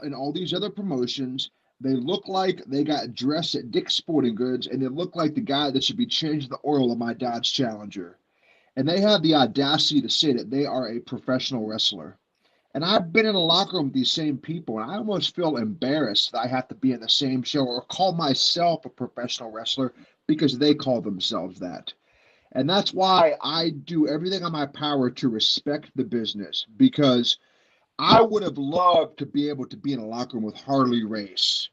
in all these other promotions. They look like they got dressed at Dick's Sporting Goods, and they look like the guy that should be changing the oil of my Dodge Challenger. And they have the audacity to say that they are a professional wrestler. And I've been in a locker room with these same people, and I almost feel embarrassed that I have to be in the same show or call myself a professional wrestler because they call themselves that. And that's why I do everything on my power to respect the business, because I would have loved to be able to be in a locker room with Harley Race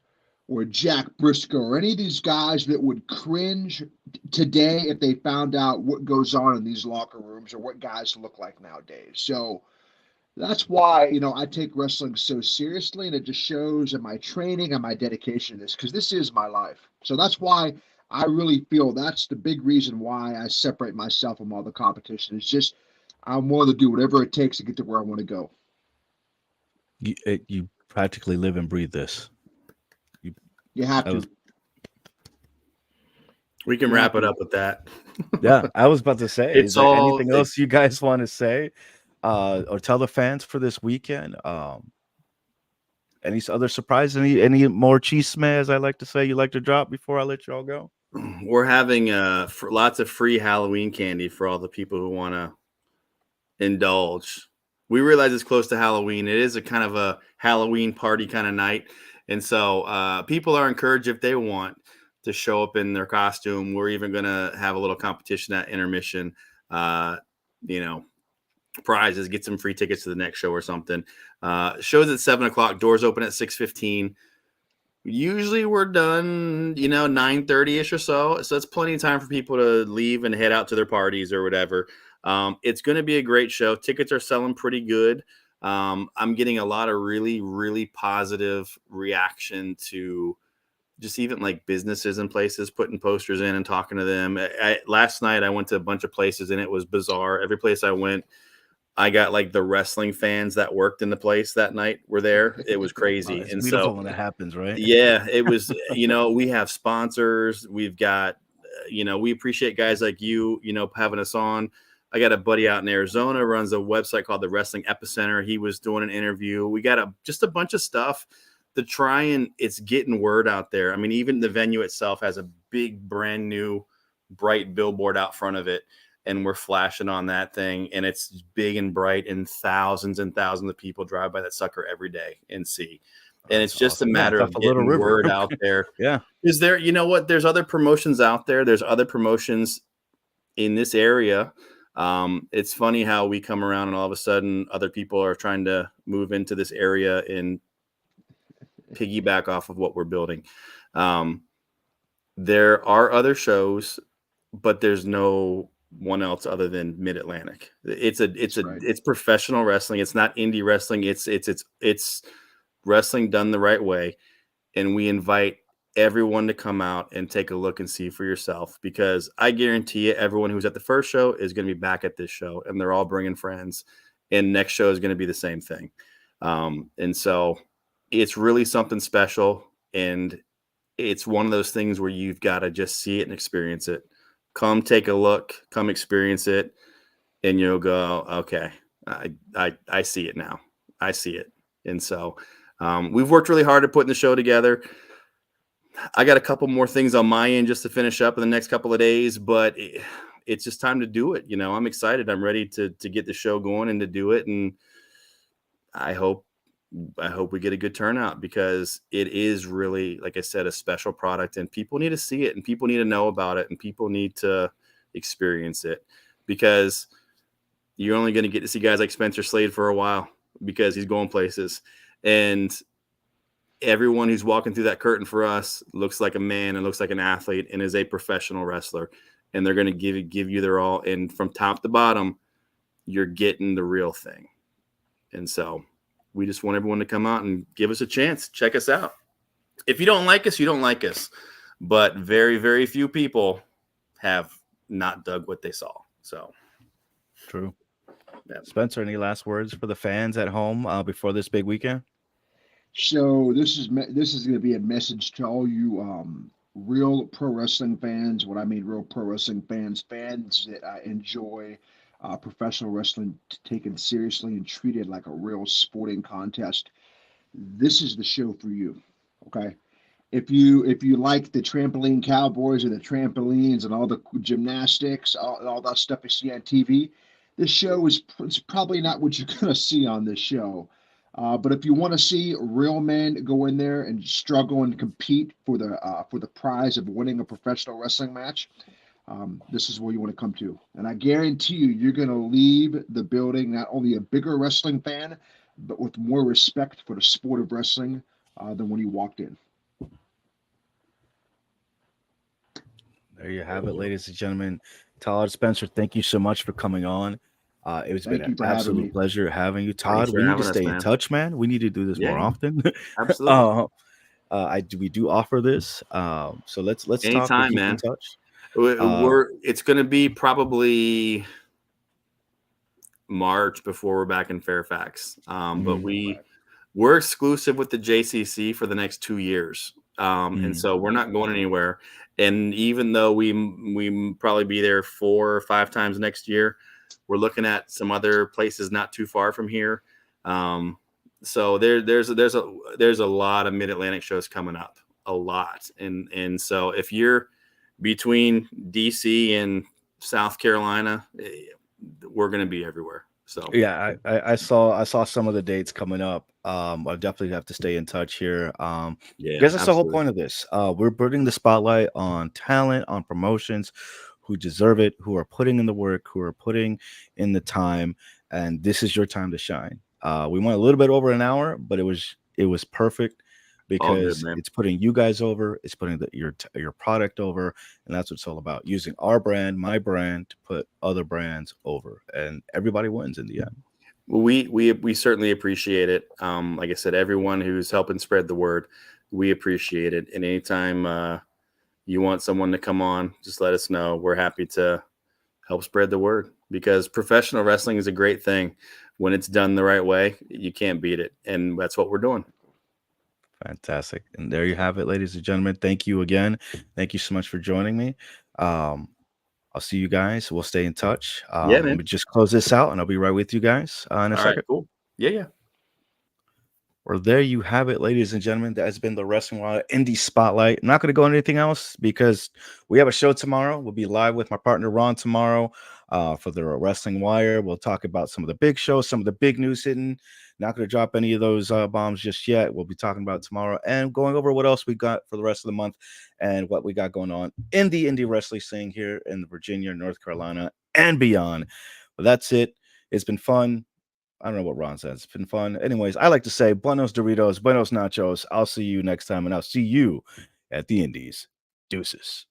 or Jack Briscoe or any of these guys that would cringe today if they found out what goes on in these locker rooms or what guys look like nowadays. So that's why, I take wrestling so seriously, and it just shows in my training and my dedication to this, because this is my life. So that's why I really feel that's the big reason why I separate myself from all the competition. It's just I'm willing to do whatever it takes to get to where I want to go. You practically live and breathe this. You have to. We can wrap it up with that. Yeah, I was about to say, It's is there all- anything else you guys want to say or tell the fans for this weekend? Any other surprise? Any more cheese, as I like to say, you like to drop before I let you all go? We're having lots of free Halloween candy for all the people who want to indulge. We realize it's close to Halloween. It is a kind of a Halloween party kind of night. And so people are encouraged, if they want, to show up in their costume. We're even going to have a little competition at intermission, prizes, get some free tickets to the next show or something. Shows at 7:00, doors open at 6:15. Usually we're done, 9:30ish or so. So it's plenty of time for people to leave and head out to their parties or whatever. It's going to be a great show. Tickets are selling pretty good. I'm getting a lot of really, really positive reaction to just even like businesses and places putting posters in and talking to them. Last night I went to a bunch of places and it was bizarre. Every place I went, I got like the wrestling fans that worked in the place that night were there. It was crazy. It's and beautiful so when that happens, right? Yeah, it was, we have sponsors. We've got, we appreciate guys like you, having us on. I got a buddy out in Arizona, runs a website called the Wrestling Epicenter. He was doing an interview. We got just a bunch of stuff to try and it's getting word out there. I mean, even the venue itself has a big, brand new, bright billboard out front of it. And we're flashing on that thing. And it's big and bright, and thousands of people drive by that sucker every day and see. And it's just awesome. a matter of getting word out there. Yeah. Is there, there's other promotions out there. There's other promotions in this area. It's funny how we come around and all of a sudden other people are trying to move into this area and piggyback off of what we're building. There are other shows, but there's no one else other than Mid-Atlantic. It's professional wrestling. It's not indie wrestling. It's wrestling done the right way. And we invite everyone to come out and take a look and see for yourself, because I guarantee you everyone who's at the first show is going to be back at this show, and they're all bringing friends, and next show is going to be the same thing. And so it's really something special. And it's one of those things where you've got to just see it and experience it. Come take a look, come experience it, and you'll go, okay, I see it now. I see it. And so we've worked really hard at putting the show together. I got a couple more things on my end just to finish up in the next couple of days, but it's just time to do it. I'm excited. I'm ready to get the show going and to do it. And I hope we get a good turnout, because it is really, like I said, a special product, and people need to see it, and people need to know about it, and people need to experience it, because you're only going to get to see guys like Spencer Slade for a while because he's going places. And everyone who's walking through that curtain for us looks like a man and looks like an athlete and is a professional wrestler. And they're going to give you their all. And from top to bottom, you're getting the real thing. And so we just want everyone to come out and give us a chance. Check us out. If you don't like us, you don't like us. But very, very few people have not dug what they saw. So true. Yeah. Spencer, any last words for the fans at home before this big weekend? So this is going to be a message to all you real pro wrestling fans. What I mean, real pro wrestling fans that enjoy professional wrestling taken seriously and treated like a real sporting contest. This is the show for you. Okay. If you like the trampoline cowboys and the trampolines and all the gymnastics, all that stuff you see on TV, this show is probably not what you're going to see on this show. But if you want to see real men go in there and struggle and compete for the prize of winning a professional wrestling match, this is where you want to come to. And I guarantee you're going to leave the building not only a bigger wrestling fan, but with more respect for the sport of wrestling than when you walked in. There you have it, ladies and gentlemen. Todd, Spencer, thank you so much for coming on. It's been an absolute pleasure having you, Todd. We need to stay in touch, man. We need to do this more often. Absolutely. We do offer this. So let's anytime, talk. Keep man. in touch. It's going to be probably March before we're back in Fairfax. But we're exclusive with the JCC for the next 2 years. And so we're not going anywhere. And even though we probably be there 4 or 5 times next year, we're looking at some other places not too far from here. So there's a lot of Mid-Atlantic shows coming up, a lot. And so if you're between DC and South Carolina, we're going to be everywhere. So yeah, I saw some of the dates coming up. I definitely have to stay in touch here. yeah, Because that's the whole absolutely. point of this. We're putting the spotlight on talent, on promotions who deserve it, who are putting in the work, who are putting in the time, and this is your time to shine. We went a little bit over an hour, but it was perfect All good, because man. it's putting you guys over, it's putting your product over, and that's what it's all about. Using our brand, my brand, to put other brands over, and everybody wins in the end. Well, we certainly appreciate it. Like I said, everyone who's helping spread the word, we appreciate it. And anytime you want someone to come on, just let us know. We're happy to help spread the word, because professional wrestling is a great thing. When it's done the right way, you can't beat it. And that's what we're doing. Fantastic. And there you have it, ladies and gentlemen. Thank you again. Thank you so much for joining me. I'll see you guys. We'll stay in touch. Yeah, Let man. me just close this out and I'll be right with you guys in a All second. right, cool. Yeah. Well, there you have it, ladies and gentlemen. That has been the Wrestling Wire Indie Spotlight. I'm not going to go on anything else because we have a show tomorrow. We'll be live with my partner Ron tomorrow for the Wrestling Wire. We'll talk about some of the big shows, some of the big news hitting. Not going to drop any of those bombs just yet. We'll be talking about it tomorrow and going over what else we got for the rest of the month and what we got going on in the indie wrestling scene here in Virginia, North Carolina, and beyond. But that's it. It's been fun. I don't know what Ron says. It's been fun. Anyways, I like to say buenos Doritos, buenos nachos. I'll see you next time, and I'll see you at the Indies. Deuces.